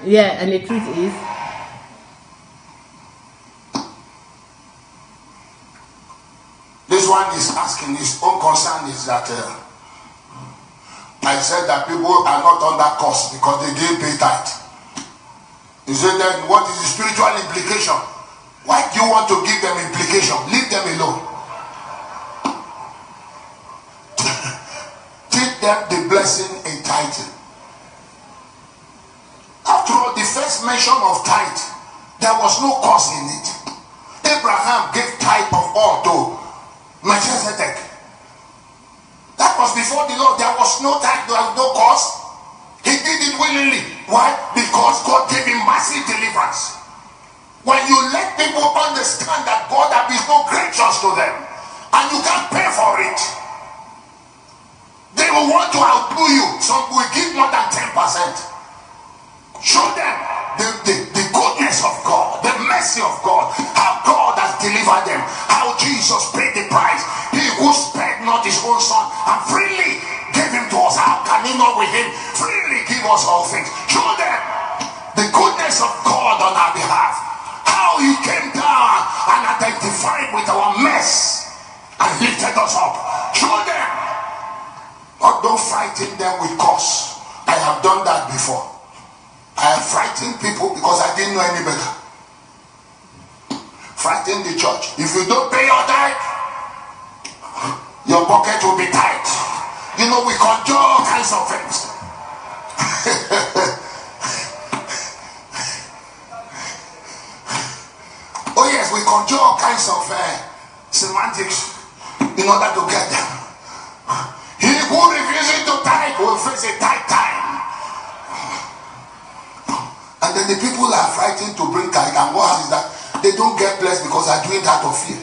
Yeah, and the truth is, this one is asking, his own concern is that I said that people are not under curse because they didn't pay tithe. He said, then what is the spiritual implication? Why do you want to give them implication? Leave them alone. Teach them the blessing in tithing. After all, the first mention of tithe, there was no cause in it. Abraham gave tithe of all to Melchizedek. That was before the law. There was no tithe, there was no cause. He did it willingly. Why? Because God gave him massive deliverance. When you let people understand that God has been so gracious to them and you can't pay for it, they will want to outdo you. Some will give more than 10%. Show them the goodness of God, the mercy of God, how God has delivered them, how Jesus paid the price. He who spared not his own son and freely gave him to us, how can he not with him freely give us all things? Show them the goodness of God on our behalf, how he came down and identified with our mess and lifted us up. Show them. But don't frighten them with curse. I have done that before. I have frightened people because I didn't know any better. Frighten the church. If you don't pay your tithe, your pocket will be tight. You know, we conjure all kinds of things. Oh yes, we conjure all kinds of semantics in order to get them. He who refuses to tithe will face a tight time. And then the people are frightened to bring tithe, and what happens is that they don't get blessed because they're doing that of fear.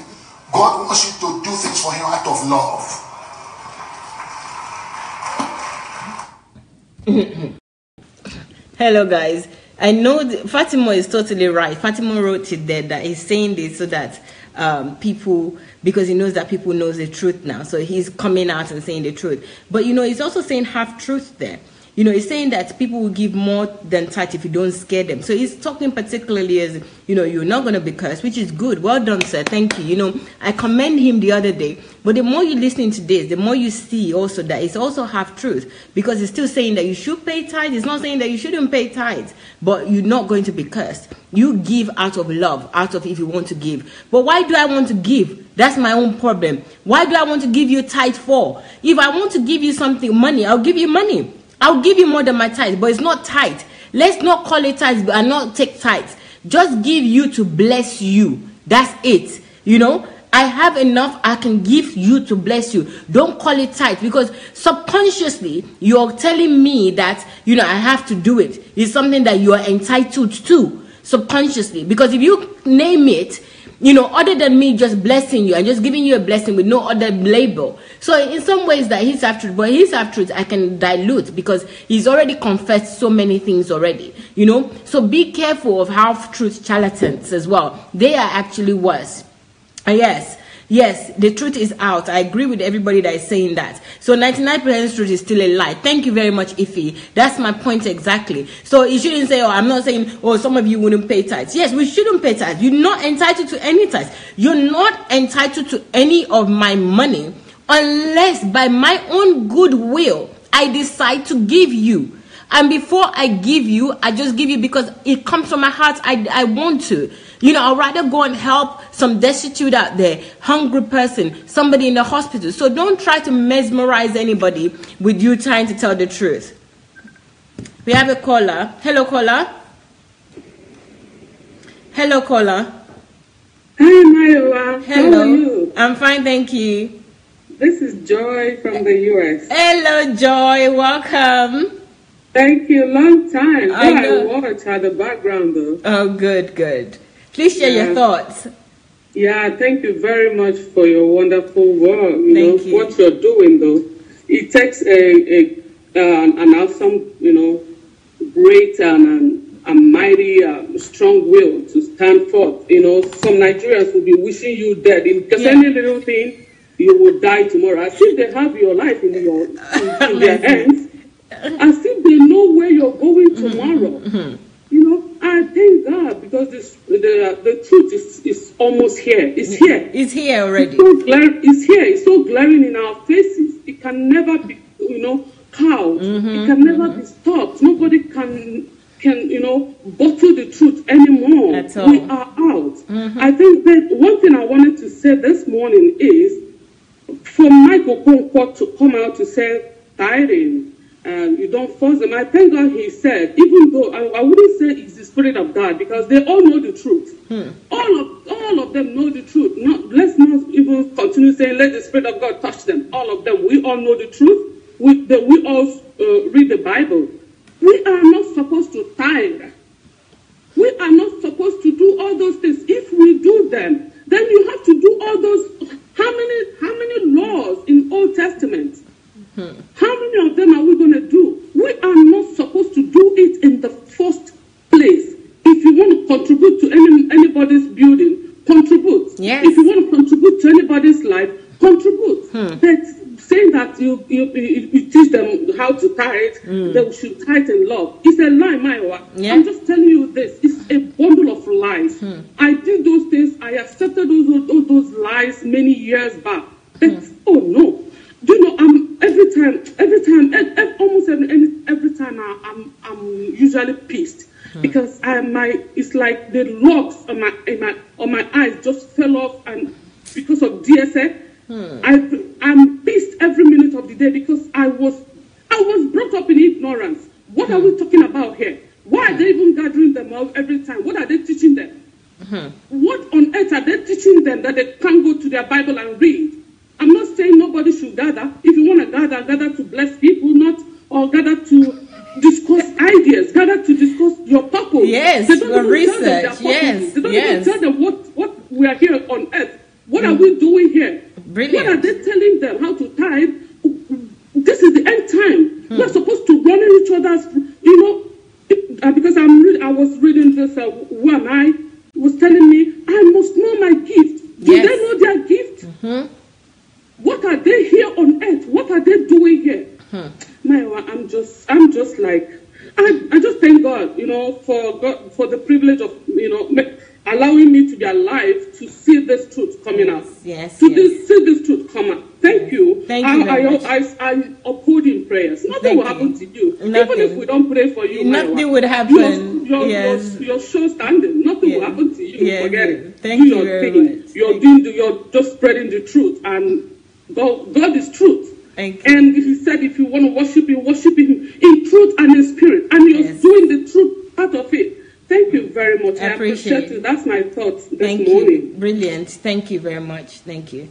God wants you to do things for him out of love. hello guys. I know Fatima is totally right. Fatima wrote it there that he's saying this so that people, because he knows that people knows the truth now, so he's coming out and saying the truth. But you know, he's also saying half truth there. You know, he's saying that people will give more than tithe if you don't scare them. So he's talking particularly as, you know, you're not going to be cursed, which is good. Well done, sir. Thank you. You know, I commend him the other day. But the more you listen to this, the more you see also that it's also half truth. Because he's still saying that you should pay tithe. He's not saying that you shouldn't pay tithe. But you're not going to be cursed. You give out of love, out of if you want to give. But why do I want to give? That's my own problem. Why do I want to give you tithe for? If I want to give you something, money, I'll give you money. I'll give you more than my tithe, but it's not tithe. Let's not call it tithe and not take tithe. Just give you to bless you. That's it. You know, I have enough. I can give you to bless you. Don't call it tithe, because subconsciously you're telling me that, you know, I have to do it. It's something that you are entitled to subconsciously. Because if you name it, you know, other than me just blessing you and just giving you a blessing with no other label. So in some ways that he's half truth, but his half truth I can dilute because he's already confessed so many things already, you know. So be careful of half truth charlatans as well. They are actually worse. And yes, the truth is out. I agree with everybody that is saying that. So 99% truth is still a lie. Thank you very much, Ife. That's my point exactly. So you shouldn't say, oh, I'm not saying, oh, some of you wouldn't pay tithes. Yes, we shouldn't pay tithes. You're not entitled to any tithes. You're not entitled to any of my money unless by my own goodwill I decide to give you. And before I give you, I just give you because it comes from my heart. I want to. You know, I'd rather go and help some destitute out there, hungry person, somebody in the hospital. So don't try to mesmerize anybody with you trying to tell the truth. We have a caller. Hello, caller. Hello, caller. Hi, Mayowa. Hello. How are you? I'm fine, thank you. This is Joy from the U.S. Hello, Joy. Welcome. Thank you. Long time. I know. I watched the background, though. Oh, good. Please share your thoughts. Yeah, thank you very much for your wonderful work. Thank you. What you're doing, though. It takes an awesome, great and mighty, strong will to stand forth. You know, some Nigerians will be wishing you dead. Because any little thing, you will die tomorrow. As if they have your life in their hands. As if they know where you're going tomorrow. You know, I thank God because the truth is almost here. It's here. It's here already. It's here. It's so glaring in our faces. It can never be, you know, cowed. It can never be stopped. Nobody can you know, bottle the truth anymore. At all. We are out. I think that one thing I wanted to say this morning is for Mike Okonkwo to come out to say tithing. You don't force them. I thank God he said, even though I wouldn't say it's the Spirit of God because they all know the truth. All of them know the truth. Let's not even continue saying let the Spirit of God touch them. All of them. We all know the truth. We all read the Bible. We are not supposed to tithe. We are not supposed to do all those things. If we do them, then you have to do all those. How many laws in Old Testament? How many of them are we going to do? We are not supposed to do it in the first place. If you want to contribute to anybody's building, contribute. Yes. If you want to contribute to anybody's life, contribute. But saying that you teach them how to tithe, they should tithe in love. It's a lie, Maiwa. Yeah. I'm just telling you this. It's a bundle of lies. I did those things. I accepted those lies many years back. But, oh no. You know, almost every time I'm usually pissed because it's like the locks on my eyes just fell off, and because of DSA, I'm pissed every minute of the day because I was brought up in ignorance. What are we talking about here? Why are they even gathering them all every time? What are they teaching them? What on earth are they teaching them that they can't go to their Bible and read? I'm not saying nobody should gather. If you want to gather to bless people, or gather to discuss ideas, gather to discuss your purpose. Yes, for research. Yes, they don't even tell them what we are here on earth. What are we doing here? Brilliant. What are they telling them? How to tithe? This is the end time. We're supposed to run in each other's, you know, because I was reading this, who am I? Was telling me, I must know my gift. Do they know their gift? What are they here on earth? What are they doing here? Maiwa, I'm just like, I just thank God, you know, for the privilege of, you know, allowing me to be alive to see this truth coming out. Yes. See this truth come out. Thank you. Thank you very much. I uphold in prayers. Nothing will happen to you. Nothing. Even if we don't pray for you, nothing would happen. You're sure standing. Nothing will happen to you. Forget it. Thank you very much. You're just spreading the truth, and God is truth. Thank you. And he said if you want to worship him in truth and in spirit. And you're doing the truth part of it. Thank you very much. I appreciate it. That's my thoughts this morning. You. Brilliant. Thank you very much. Thank you.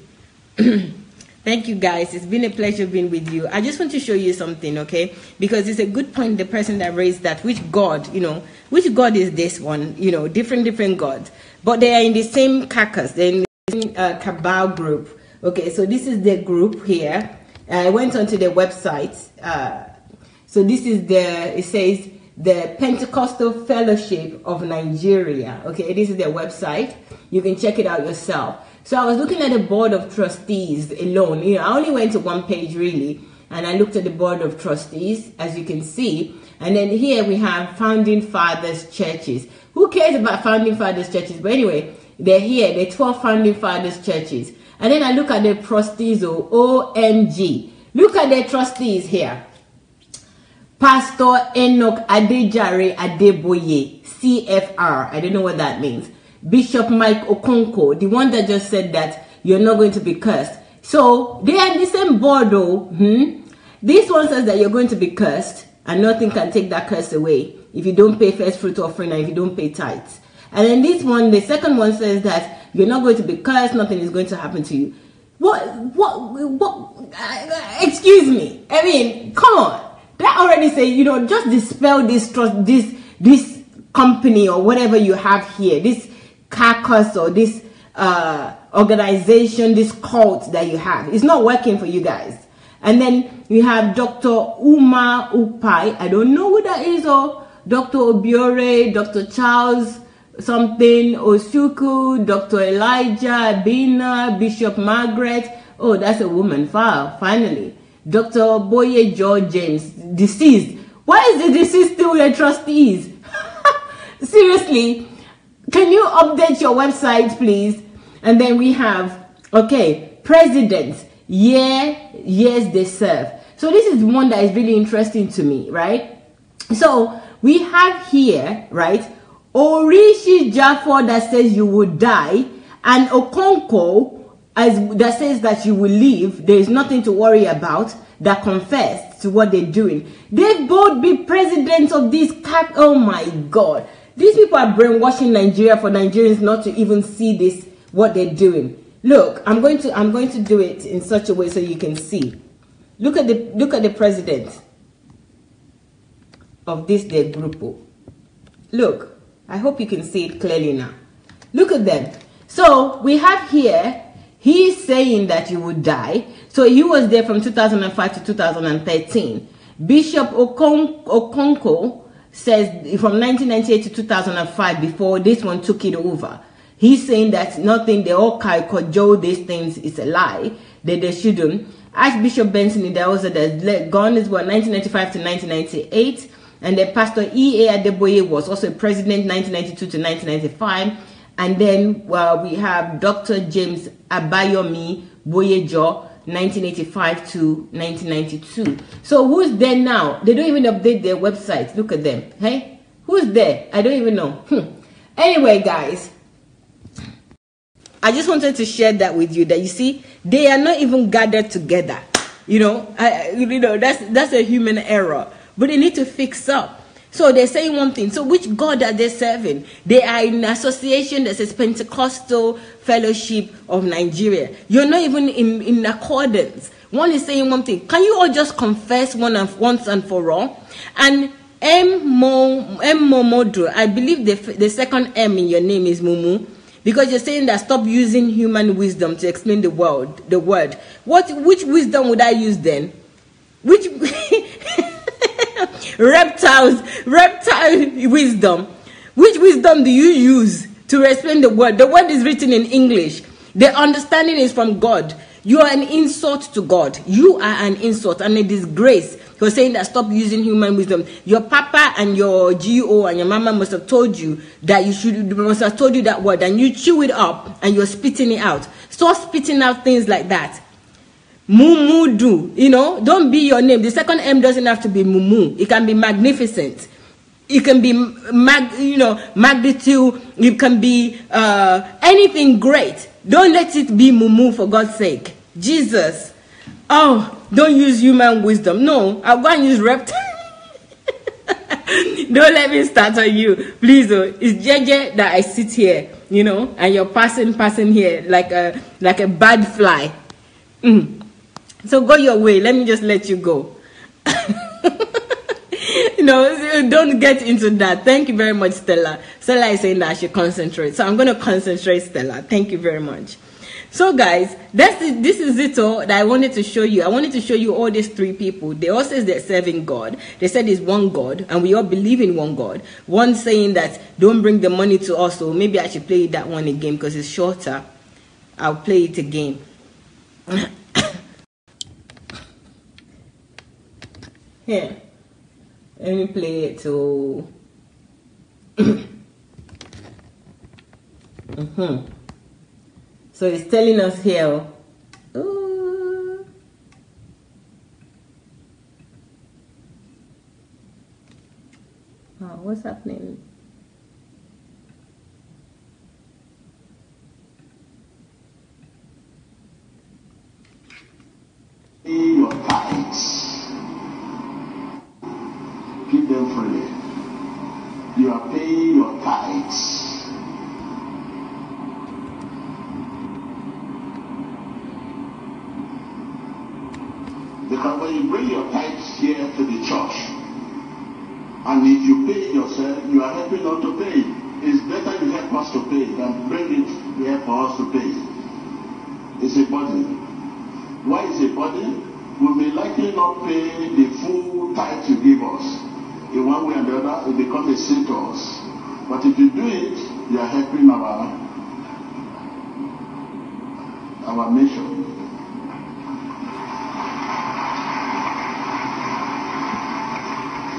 Thank you, guys. It's been a pleasure being with you. I just want to show you something, okay? Because it's a good point, the person that raised that, which God is this one? You know, different gods. But they are in the same carcass. They're in the same cabal group. Okay, so this is the group here. I went onto the website. So this is it says the Pentecostal Fellowship of Nigeria. Okay, this is their website. You can check it out yourself. So I was looking at the board of trustees alone. You know, I only went to one page really, and I looked at the board of trustees, as you can see. And then here we have founding fathers churches. Who cares about founding fathers churches? But anyway, they're here. They're 12 founding fathers churches. And then I look at the trustees, OMG. Look at the trustees here. Pastor Enoch Adejare Adeboye, CFR. I don't know what that means. Bishop Mike Okonkwo, the one that just said that you're not going to be cursed. So they are in the same board though. This one says that you're going to be cursed and nothing can take that curse away if you don't pay first fruit offering and if you don't pay tithes. And then this one, the second one says that you're not going to be cursed, nothing is going to happen to you. What, excuse me. I mean, come on. That already say, you know, just dispel this trust, this company or whatever you have here, this carcass or this organization, this cult that you have. It's not working for you guys. And then you have Dr. Uma Upai. I don't know who that is, or Dr. Obiore, Dr. Charles something, Osuku, Dr. Elijah, Bina, Bishop Margaret. Oh, that's a woman. Finally. Dr. Boye George James, deceased. Why is the deceased still your trustees? Seriously, can you update your website, please? And then we have, okay, presidents, years they serve. So this is one that is really interesting to me, right? So we have here, right, ORITSEJAFOR that says you will die, and Okonkwo that says that you will live. There is nothing to worry about, that confess to what they're doing. They both be presidents of this cap. Oh my God. These people are brainwashing Nigeria for Nigerians not to even see this, what they're doing. Look, I'm going to do it in such a way so you can see. Look at the president of this their group. Look, I hope you can see it clearly now. Look at them. So we have here, he's saying that you would die. So he was there from 2005 to 2013. Bishop Okonkwo says from 1998 to 2005, before this one took it over. He's saying that nothing, they all cajole these things, is a lie, that they shouldn't. Archbishop Benson Idahosa that's gone is what, 1995 to 1998. And then Pastor E.A. Adeboye was also president 1992 to 1995. And then we have Dr. James Abayomi Boyejo 1985 to 1992. So who's there now? They don't even update their website. Look at them. Hey, who's there? I don't even know. Anyway, guys, I just wanted to share that with you, that you see, they are not even gathered together. You know, that's a human error, but they need to fix up. So they're saying one thing. So which God are they serving? They are in an association that says Pentecostal Fellowship of Nigeria. You're not even in accordance. One is saying one thing. Can you all just confess once and for all? And M. Momodu, I believe the second M in your name is Mumu. Because you're saying that stop using human wisdom to explain the word. Which wisdom would I use then? Which reptile wisdom? Which wisdom do you use to explain the word? The word is written in English. The understanding is from God. You are an insult to God. You are an insult and a disgrace. You're saying that stop using human wisdom. Your papa and your GO and your mama must have told you that must have told you that word, and you chew it up and you're spitting it out. Stop spitting out things like that. Mumudu, you know, don't be your name. The second M doesn't have to be Mumu. It can be magnificent. It can be magnitude. It can be anything great. Don't let it be Mumu, for God's sake. Jesus. Oh, don't use human wisdom. No, I'll go and use reptile. Don't let me start on you. Please, it's JJ that I sit here, you know, and you're passing here like a bad fly. So go your way. Let me just let you go. No, don't get into that. Thank you very much, Stella. Stella is saying that I should concentrate. So I'm going to concentrate, Stella. Thank you very much. So guys, this is it all that I wanted to show you. I wanted to show you all these three people. They all say they're serving God. They said it's one God, and we all believe in one God. One saying that don't bring the money to us, so maybe I should play that one again because it's shorter. I'll play it again. Here, let me play it to. So it's telling us here. Oh, what's happening? Your tithes. Keep them freely. You are paying your tithes. Because when you bring your tithes here to the church, and if you pay it yourself, you are helping not to pay. It's better you help us to pay than bring it here for us to pay. It's a burden. Why is it a burden? We may likely not pay the full tithe you give us. in one way or the other, it becomes a sin to us. But if you do it, you are helping our nation.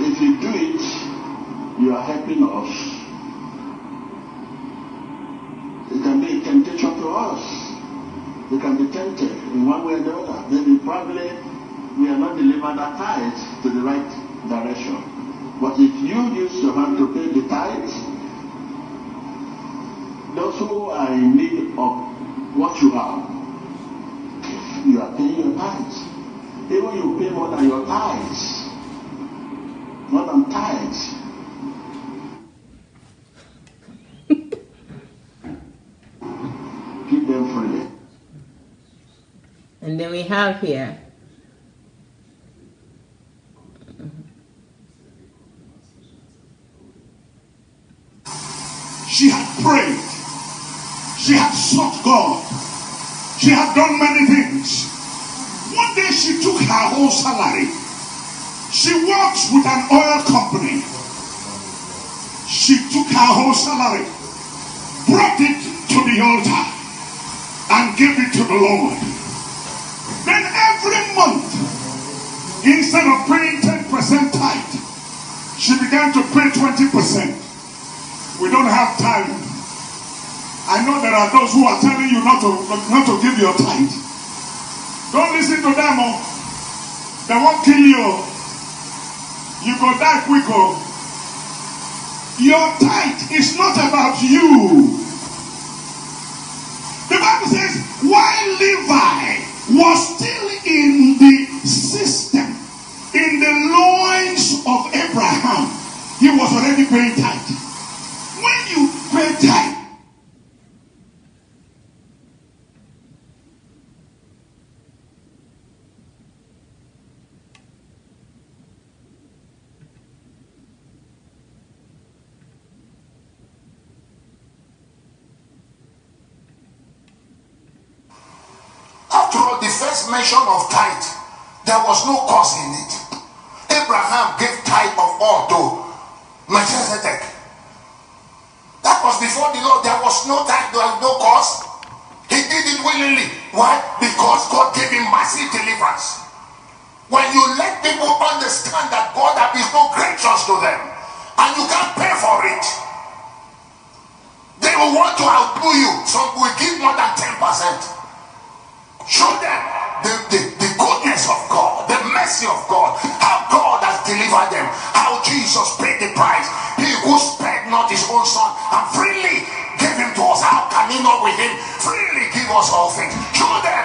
If you do it, you are helping us. It can be a temptation to us. We can be tempted in one way or the other. Maybe probably we are not delivered that tithe to the right direction. But if you use your hand to pay the tithe, those who are in need of what you have, you are paying your tithes. Even you pay more than your tithes. More than tithes. Keep them freely. And then we have here. She had prayed. She had sought God. She had done many things. One day she took her whole salary. She works with an oil company. She took her whole salary, brought it to the altar, and gave it to the Lord. Then every month, instead of paying 10% tithe, she began to pay 20%. We don't have time. I know there are those who are telling you not to give your tithe. Don't listen to them. They won't kill you. You go die quick. Your tithe is not about you. The Bible says, while Levi was still in the system, in the loins of Abraham, he was already paying tithe. When you pay tithe, after all, the first mention of tithe, there was no cause in it. Abraham gave tithe of all to Melchizedek. That was before the law. There was no tithe, there was no cause. He did it willingly. Why? Because God gave him massive deliverance. When you let people understand that God has been so gracious to them, and you can't pay for it, they will want to outdo you. Some will give more than 10%. Show them the goodness of God, the mercy of God, how God has delivered them, how Jesus paid the price. He who spared not his own son and freely gave him to us, how can he not with him freely give us all things? Show them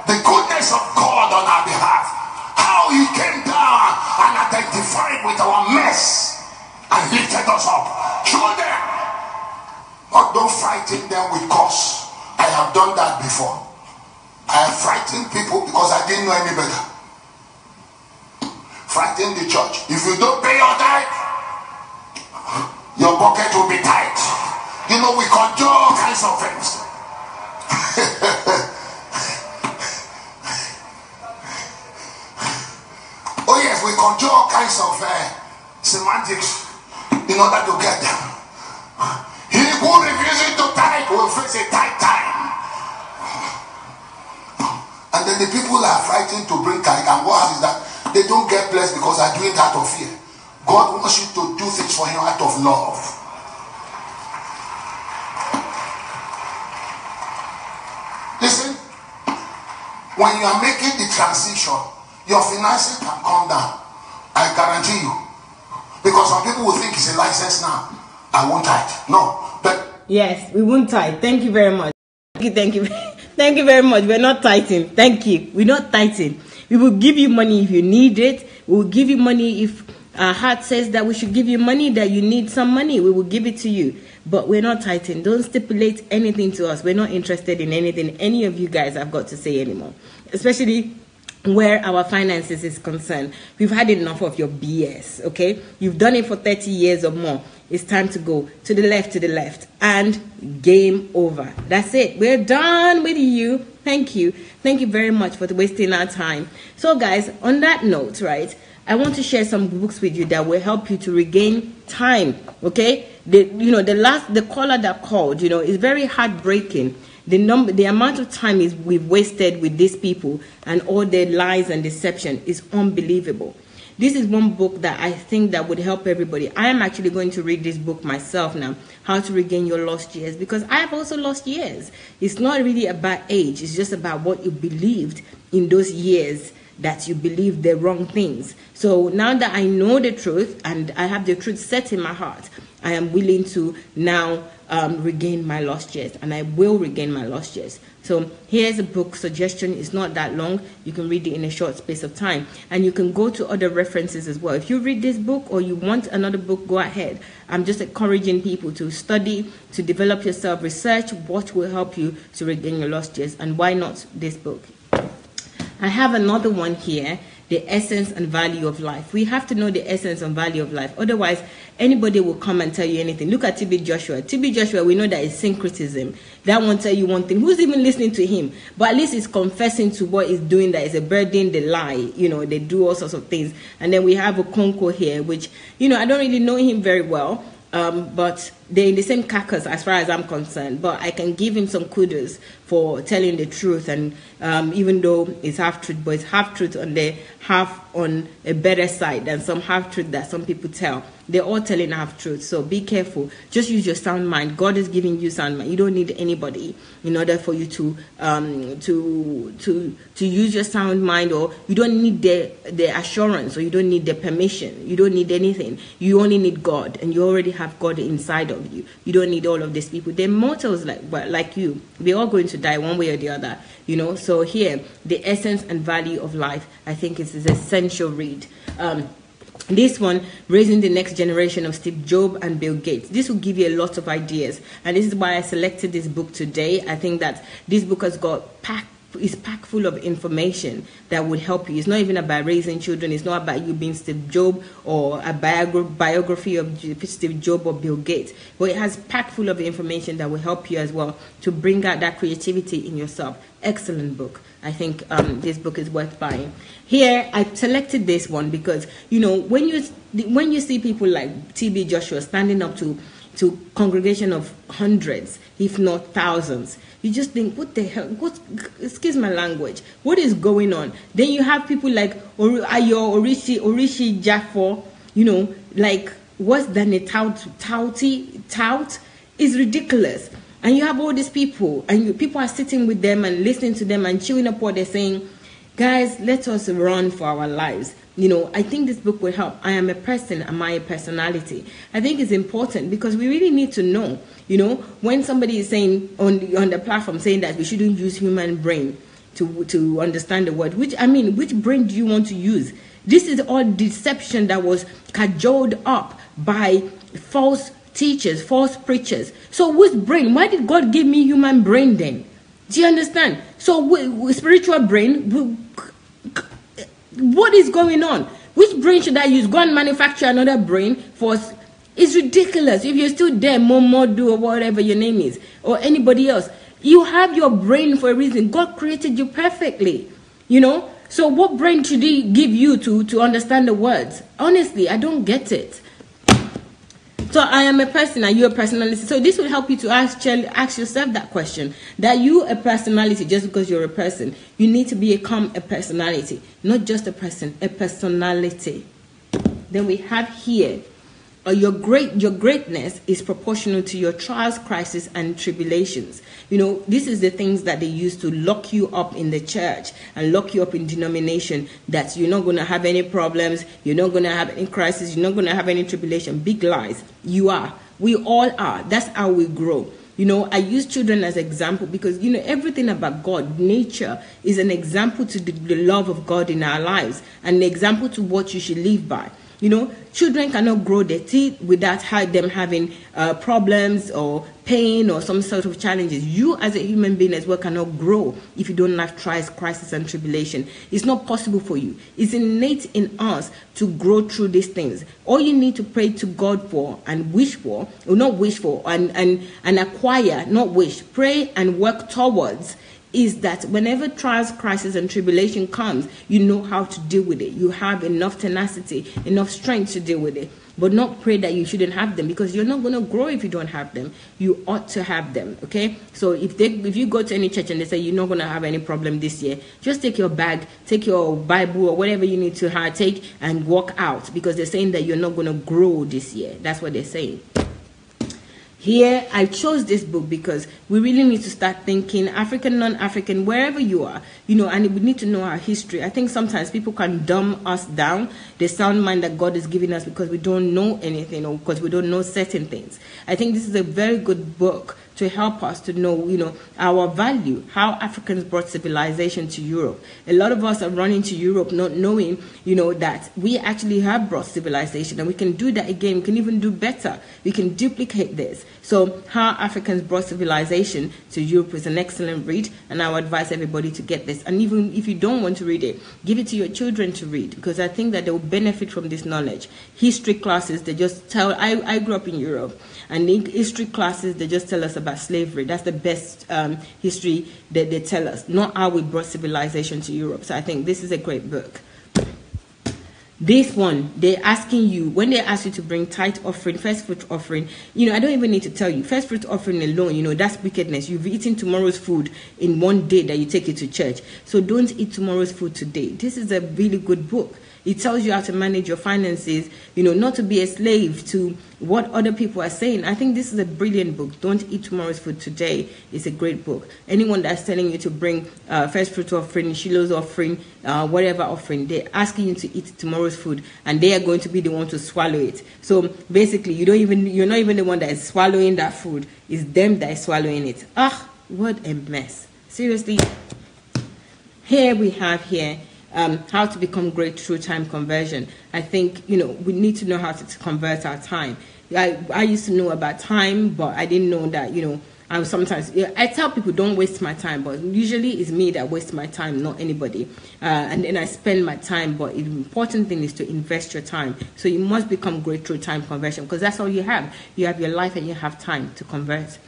the goodness of God on our behalf, how he came down and identified with our mess and lifted us up. Show them. But don't frighten them with cause. I have done that before. I have frightened people because I didn't know any better. Frighten the church. If you don't pay your tithe, your pocket will be tight. You know, we conjure all kinds of things. Oh yes, we conjure all kinds of semantics in order to get them. He who refuses to tithe will face a tight time. And then the people are frightened to bring tithe, and what is that? They don't get blessed because they are doing that out of fear. God wants you to do things for him out of love. Listen, when you are making the transition, your finances can come down. I guarantee you. Because some people will think it's a license now. I won't tithe. No. But yes, we won't tithe. Thank you very much. Thank you. Thank you very much. We're not tithing. Thank you. We're not tithing. We will give you money if you need it. We will give you money if our heart says that we should give you money, that you need some money. We will give it to you. But we're not tithing. Don't stipulate anything to us. We're not interested in anything any of you guys have got to say anymore. Especially where our finances is concerned. We've had enough of your BS, okay? You've done it for 30 years or more. It's time to go to the left, and game over. That's it. We're done with you. Thank you. Thank you very much for wasting our time. So guys, on that note, right, I want to share some books with you that will help you to regain time. Okay, the caller that called, is very heartbreaking. The amount of time we've wasted with these people and all their lies and deception is unbelievable. This is one book that I think that would help everybody. I am actually going to read this book myself now, How to Regain Your Lost Years, because I have also lost years. It's not really about age. It's just about what you believed in those years that you believed the wrong things. So now that I know the truth and I have the truth set in my heart, I am willing to now regain my lost years, and I will regain my lost years. So here's a book suggestion. It's not that long. You can read it in a short space of time, and you can go to other references as well. If you read this book or you want another book, go ahead. I'm just encouraging people to study, to develop yourself, research what will help you to regain your lost years, and why not this book? I have another one here, The Essence and Value of Life. We have to know the essence and value of life. Otherwise, anybody will come and tell you anything. Look at TB Joshua. TB Joshua, we know that it's syncretism. That won't tell you one thing. Who's even listening to him? But at least he's confessing to what he's doing that is a burden, the lie. They do all sorts of things. And then we have Okonkwo here, which, I don't really know him very well. But they're in the same carcass as far as I'm concerned. But I can give him some kudos for telling the truth, and even though it's half truth, but it's half truth on the half on a better side than some half truth that some people tell. They're all telling half truth, so be careful. Just use your sound mind. God is giving you sound mind. You don't need anybody in order for you to use your sound mind, or you don't need the assurance, or you don't need the permission. You don't need anything. You only need God, and you already have God inside of you. You don't need all of these people. They're mortals like you. We're all going to die one way or the other, So here, The Essence and Value of Life, I think is an essential read. This one, Raising the Next Generation of Steve Jobs and Bill Gates. This will give you a lot of ideas, and this is why I selected this book today. I think that this book has got is packed full of information that would help you. It's not even about raising children. It's not about you being Steve Jobs or a biography of Steve Jobs or Bill Gates. But it has packed full of information that will help you as well to bring out that creativity in yourself. Excellent book. I think this book is worth buying. Here, I selected this one because, when you see people like TB Joshua standing up to congregation of hundreds, if not thousands, you just think, what the hell? Excuse my language. What is going on? Then you have people like AYO ORITSEJAFOR, like worse than a tout is ridiculous. And you have all these people, and people are sitting with them and listening to them and chewing up what they're saying. Guys, let us run for our lives. I think this book will help. I am a person. Am I a personality? I think it's important because we really need to know, when somebody is saying on the platform saying that we shouldn't use human brain to understand the word, which brain do you want to use? This is all deception that was cajoled up by false teachers, false preachers. So which brain? Why did God give me human brain then? Do you understand? So spiritual brain, what is going on? Which brain should I use? Go and manufacture another brain for us? It's ridiculous. If you're still there, Momodu or whatever your name is, or anybody else, you have your brain for a reason. God created you perfectly, So what brain should He give you to understand the words? Honestly, I don't get it. So I am a person. Are you a personality? So this will help you to ask yourself that question. That you a personality just because you're a person. You need to become a personality. Not just a person, a personality. Then we have here, your greatness is proportional to your trials, crises, and tribulations. This is the things that they use to lock you up in the church and lock you up in denomination, that you're not going to have any problems, you're not going to have any crisis, you're not going to have any tribulation. Big lies. You are. We all are. That's how we grow. I use children as example because, everything about God, nature, is an example to the love of God in our lives and an example to what you should live by. Children cannot grow their teeth without them having problems or pain or some sort of challenges. You as a human being as well cannot grow if you don't have trials, crisis, and tribulation. It's not possible for you. It's innate in us to grow through these things. All you need to pray to God for and wish for, or not wish for, and acquire, not wish, pray and work towards, is that whenever trials, crisis, and tribulation comes, you know how to deal with it. You have enough tenacity, enough strength to deal with it. But not pray that you shouldn't have them, because you're not going to grow if you don't have them. You ought to have them, okay? So if you go to any church and they say you're not going to have any problem this year, just take your bag, take your Bible or whatever you need to take and walk out, because they're saying that you're not going to grow this year. That's what they're saying. Here, I chose this book because we really need to start thinking, African, non-African, wherever you are, and we need to know our history. I think sometimes people can dumb us down, the sound mind that God is giving us, because we don't know anything or because we don't know certain things. I think this is a very good book to help us to know, our value, how Africans brought civilization to Europe. A lot of us are running to Europe not knowing, that we actually have brought civilization, and we can do that again. We can even do better. We can duplicate this. So how Africans brought civilization to Europe is an excellent read, and I would advise everybody to get this. And even if you don't want to read it, give it to your children to read, because I think that they will benefit from this knowledge. History classes, they just tell, I grew up in Europe, and in history classes, they just tell us about slavery. That's the best history that they tell us, not how we brought civilization to Europe. So I think this is a great book. This one, they're asking you, when they ask you to bring tithe offering, first fruit offering, I don't even need to tell you. First fruit offering alone, that's wickedness. You've eaten tomorrow's food in one day that you take it to church. So don't eat tomorrow's food today. This is a really good book. It tells you how to manage your finances, not to be a slave to what other people are saying. I think this is a brilliant book. Don't eat tomorrow's food today. It's a great book. Anyone that's telling you to bring first fruit offering, Shiloh's offering, whatever offering, they're asking you to eat tomorrow's food, and they are going to be the one to swallow it. So basically, you're not even the one that is swallowing that food. It's them that is swallowing it. What a mess. Seriously. Here we have how to become great through time conversion. I think, we need to know how to convert our time. I used to know about time, but I didn't know that, I tell people don't waste my time, but usually it's me that wastes my time, not anybody. And then I spend my time, but the important thing is to invest your time. So you must become great through time conversion, because that's all you have. You have your life and you have time to convert.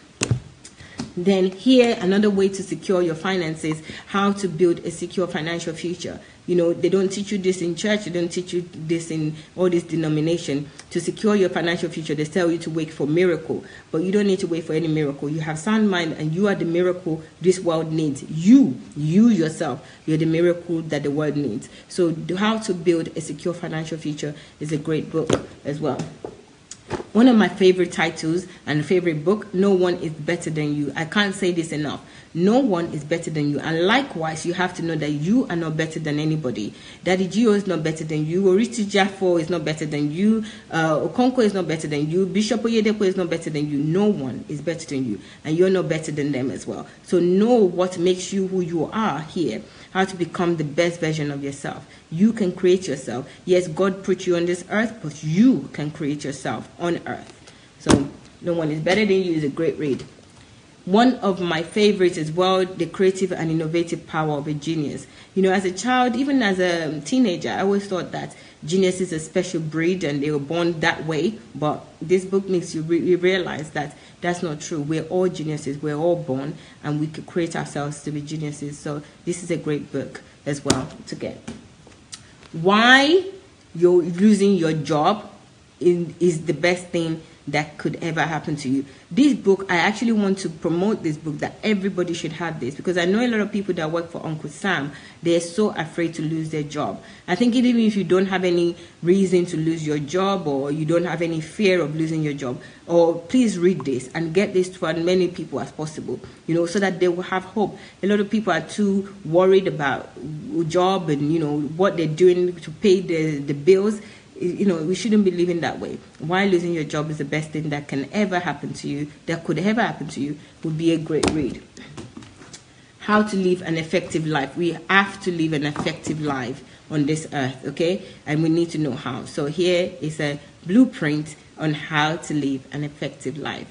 Then here, another way to secure your finances, how to build a secure financial future. They don't teach you this in church. They don't teach you this in all this denomination. To secure your financial future, they tell you to wait for miracle. But you don't need to wait for any miracle. You have sound mind, and you are the miracle this world needs. You yourself, you're the miracle that the world needs. So how to build a secure financial future is a great book as well. One of my favorite titles and favorite book, No One is Better Than You. I can't say this enough. No one is better than you. And likewise, you have to know that you are not better than anybody. Daddy Gio is not better than you. ORITSEJAFOR is not better than you. Okonkwo is not better than you. Bishop Oyedepo is not better than you. No one is better than you. And you're not better than them as well. So know what makes you who you are here. How to become the best version of yourself. You can create yourself. Yes, God put you on this earth, but you can create yourself on earth. So No One is Better Than You is a great read. One of my favorites as well, The Creative and Innovative Power of a Genius. As a child, even as a teenager, I always thought that genius is a special breed and they were born that way. But this book makes you realize that that's not true. We're all geniuses. We're all born, and we could create ourselves to be geniuses. So this is a great book as well to get. Why you're losing your job is the best thing that could ever happen to you. This book, I actually want to promote this book, that everybody should have this, because I know a lot of people that work for Uncle Sam, they're so afraid to lose their job. I think even if you don't have any reason to lose your job, or you don't have any fear of losing your job, or please read this and get this to as many people as possible, so that they will have hope. A lot of people are too worried about job and, what they're doing to pay the bills. We shouldn't be living that way. Why losing your job is the best thing that can ever happen to you, that could ever happen to you, would be a great read. How to live an effective life. We have to live an effective life on this earth, okay? And we need to know how. So here is a blueprint on how to live an effective life.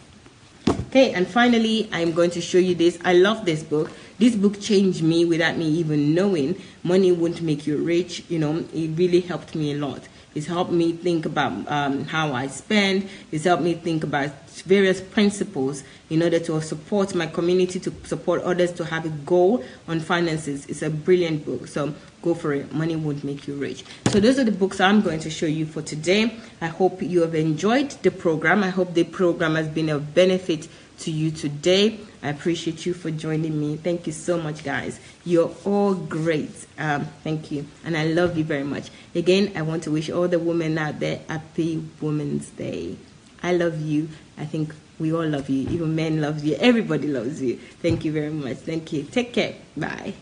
Okay, and finally, I'm going to show you this. I love this book. This book changed me without me even knowing. Money won't make you rich. It really helped me a lot. It's helped me think about how I spend. It's helped me think about various principles in order to support my community, to support others, to have a goal on finances. It's a brilliant book, so go for it. Money Won't Make You Rich. So those are the books I'm going to show you for today. I hope you have enjoyed the program. I hope the program has been of benefit to you today. I appreciate you for joining me. Thank you so much, guys. You're all great. Thank you. And I love you very much. Again, I want to wish all the women out there happy Women's Day. I love you. I think we all love you. Even men love you. Everybody loves you. Thank you very much. Thank you. Take care. Bye.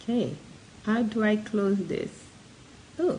Okay. How do I close this? Oh.